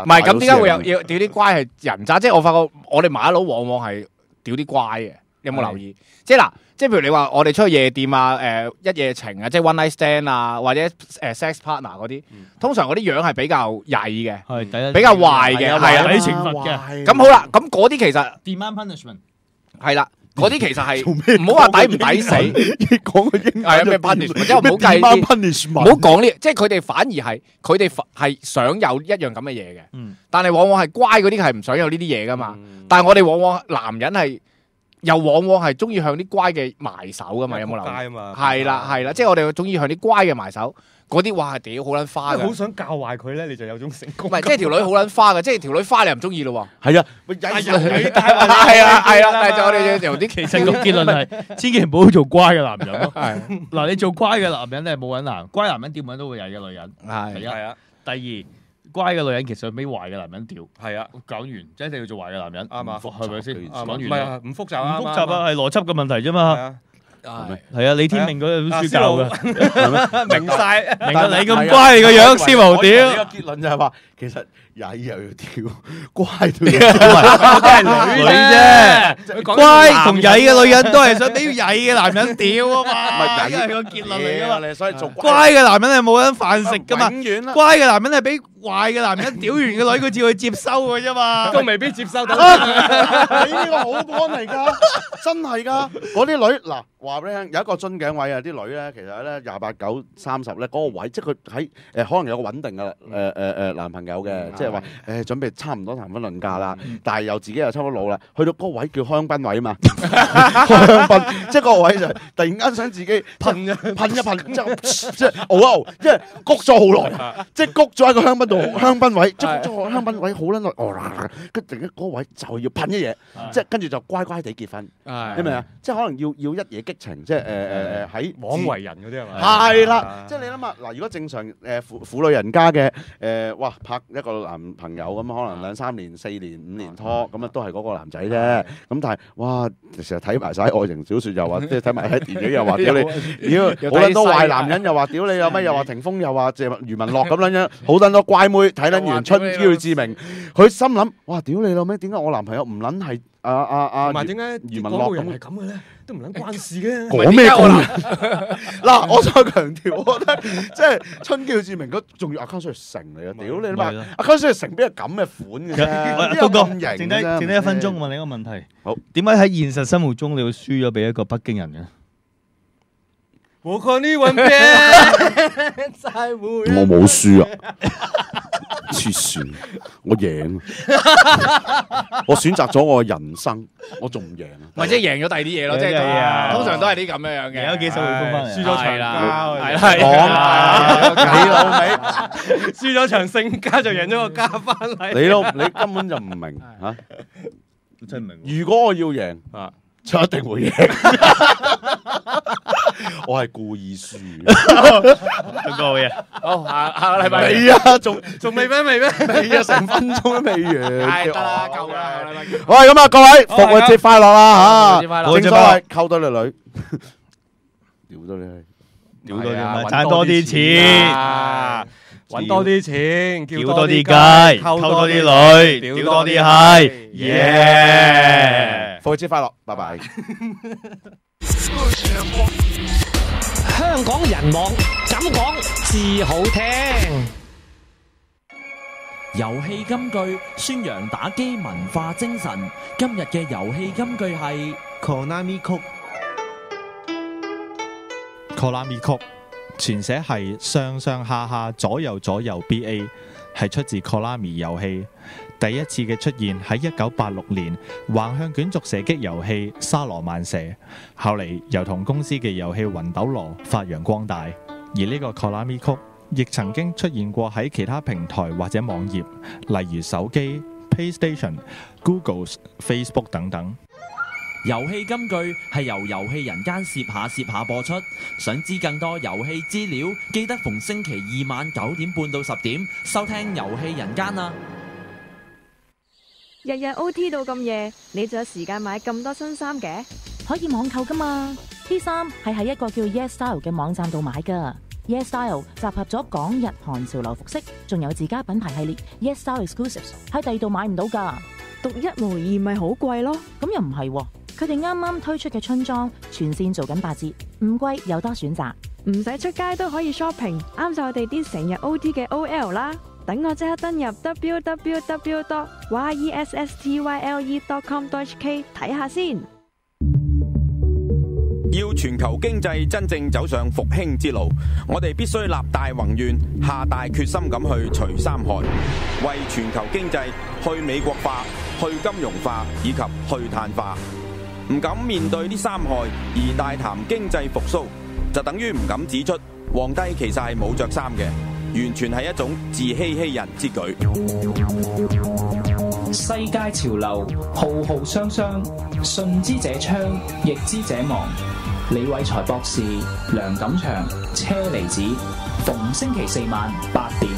唔係咁點解會有要屌啲乖係人渣？即係我發覺我哋馬佬往往係屌啲乖嘅，有冇留意？即係嗱，即係譬如你話我哋出去夜店啊，一夜情啊，即係 one night stand 啊，或者sex partner 嗰啲，通常嗰啲樣係比較曳嘅，係比較壞嘅，係啊，抵懲罰嘅。咁好啦，咁嗰啲其實 demand punishment 係啦。嗰啲其實係唔好話抵唔抵死，講個英係咩 punishment， 即係唔好計啲，唔好講呢，即係佢哋反而係佢哋係想有一樣咁嘅嘢嘅，但係往往係乖嗰啲係唔想有呢啲嘢噶嘛，但係我哋往往男人係又往往係中意向啲乖嘅埋手噶嘛，有冇留意？係啦，即係我哋中意向啲乖嘅埋手。嗰啲話屌好撚花嘅，好想教壞佢咧，你就有種成功。唔係，即係條女好撚花嘅，即係條女花你又唔中意咯喎。係啊，係啊，但係我哋有啲其實個結論係，千祈唔好做乖嘅男人咯。係嗱，你做乖嘅男人咧冇揾難，乖男人點揾都會曳嘅女人。係啊。第二，乖嘅女人其實俾壞嘅男人屌。係啊，講完即係一定要做壞嘅男人。啱啊，係咪先？講完。唔係啊，唔複雜啊。唔複雜啊，係邏輯嘅問題啫嘛。係啊，李天命嗰度都書教嘅，明晒。明到你咁乖，你個樣先無屌。呢個結論就係話，其實曳又要屌，乖都要屌，都係女啫。乖同曳嘅女人都係想俾曳嘅男人屌啊嘛，呢個係個結論嚟噶嘛。所以做乖嘅男人係冇人飯食噶嘛，永遠啦。乖嘅男人係俾壞嘅男人屌完個女，佢至會接收嘅啫嘛，都未必接收到。你呢個好 point 嚟㗎，真係㗎。嗰啲女嗱話俾你聽，有一個樽頸位啊，啲女咧其實咧28、9、30咧嗰個位，即係佢喺可能有個穩定嘅男朋友嘅，即係話準備差唔多談婚論嫁啦，但係又自己又差唔多老啦，去到嗰個位叫香檳位啊嘛，香檳即係嗰個位就突然間想自己噴一噴，即係嘔，即係谷咗好耐，即係谷咗喺個香檳度，香檳位，即係谷咗個香檳位好撚耐，跟住突然間嗰個位就要噴一嘢，即係跟住就乖乖地結婚，你明啊？即係可能要一嘢激情，即係喺枉為人嗰啲係咪？係啦，即係你諗下嗱，如果正常婦女人家嘅哇拍一個男朋友咁，可能2、3年、4年、5年拖咁啊，都係嗰個男仔啫。咁但係哇，成日睇埋晒愛情小説，又話即係睇埋喺電影又話屌你，屌好撚多壞男人，又話屌你有咩，又話霆鋒，又話余文樂咁樣樣，好撚多乖妹睇撚完《春嬌志明》，佢心諗哇屌你老味，點解我男朋友唔撚係同埋點解余文樂係咁嘅咧？都唔撚關事嘅。講咩講？嗱，我再強調，我覺得即係《春嬌志明》嗰仲要阿康叔成嚟啊！屌你媽！阿康叔成邊係咁嘅款嘅啫？都咁型。剩低1分鐘，問你一個問題。好，點解喺現實生活中你會輸咗俾一個北京人嘅？我看你吻別在無人。我冇輸啊！黐線，我贏，我選擇咗我嘅人生，我仲唔贏啊？或者贏咗第二啲嘢咯，即係通常都係啲咁樣樣嘅，有幾手會翻嚟，輸咗場交，講你老味，輸咗場勝家就贏咗個家翻嚟，你根本就唔明嚇，真係唔明。如果我要贏啊，就一定會贏。我係故意輸，咁好嘢。好，下個禮拜未啊？仲未咩？未啊？成分鐘都未完。得啦，夠啦。喂，咁啊，各位復活節快樂啦嚇！正所謂溝多你女，屌多你，屌多啲，賺多啲錢，揾多啲錢，叫多啲雞，溝多啲女，屌多啲閪，耶！復活節快樂，拜拜。香港人網咁講至好聽。遊戲金句宣揚打機文化精神。今日嘅遊戲金句係 Konami Code。Konami Code 全寫係上上下下左右左右 BA， 係出自 Konami 遊戲。第一次嘅出現喺1986年橫向卷軸射擊遊戲沙羅曼蛇，後嚟又同公司嘅遊戲魂斗羅發揚光大。而呢個 Konami Code 亦曾經出現過喺其他平台或者網頁，例如手機、PlayStation、Google、Facebook 等等。遊戲金句係由遊戲人間攝下播出。想知更多遊戲資料，記得逢星期二晚9點半到10點收聽遊戲人間啊！日日 OT 到咁夜，你仲有時間買咁多新衫嘅？可以網購噶嘛？啲衫係喺一個叫 Yes Style 嘅網站度買噶。Yes Style 集合咗港日韓潮流服飾，仲有自家品牌系列 Yes Style Exclusives， 喺第二度買唔到噶。獨一無二咪好貴咯？咁又唔係喎，佢哋啱啱推出嘅春裝全線做緊8折，唔貴又多選擇，唔使出街都可以 shopping， 啱晒我哋啲成日 OT 嘅 OL 啦。等我即刻登入 www.yesstyle.com.hk 睇下先。要全球經濟真正走上復興之路，我哋必須立大宏願，下大決心咁去除三害，為全球經濟去美國化、去金融化以及去碳化。唔敢面對呢三害而大談經濟復甦，就等於唔敢指出皇帝其實係冇着衫嘅，完全係一種自欺欺人之舉。世界潮流浩浩湯湯，順之者昌，逆之者亡。李偉才博士、梁錦祥、車厘子，逢星期4晚8點。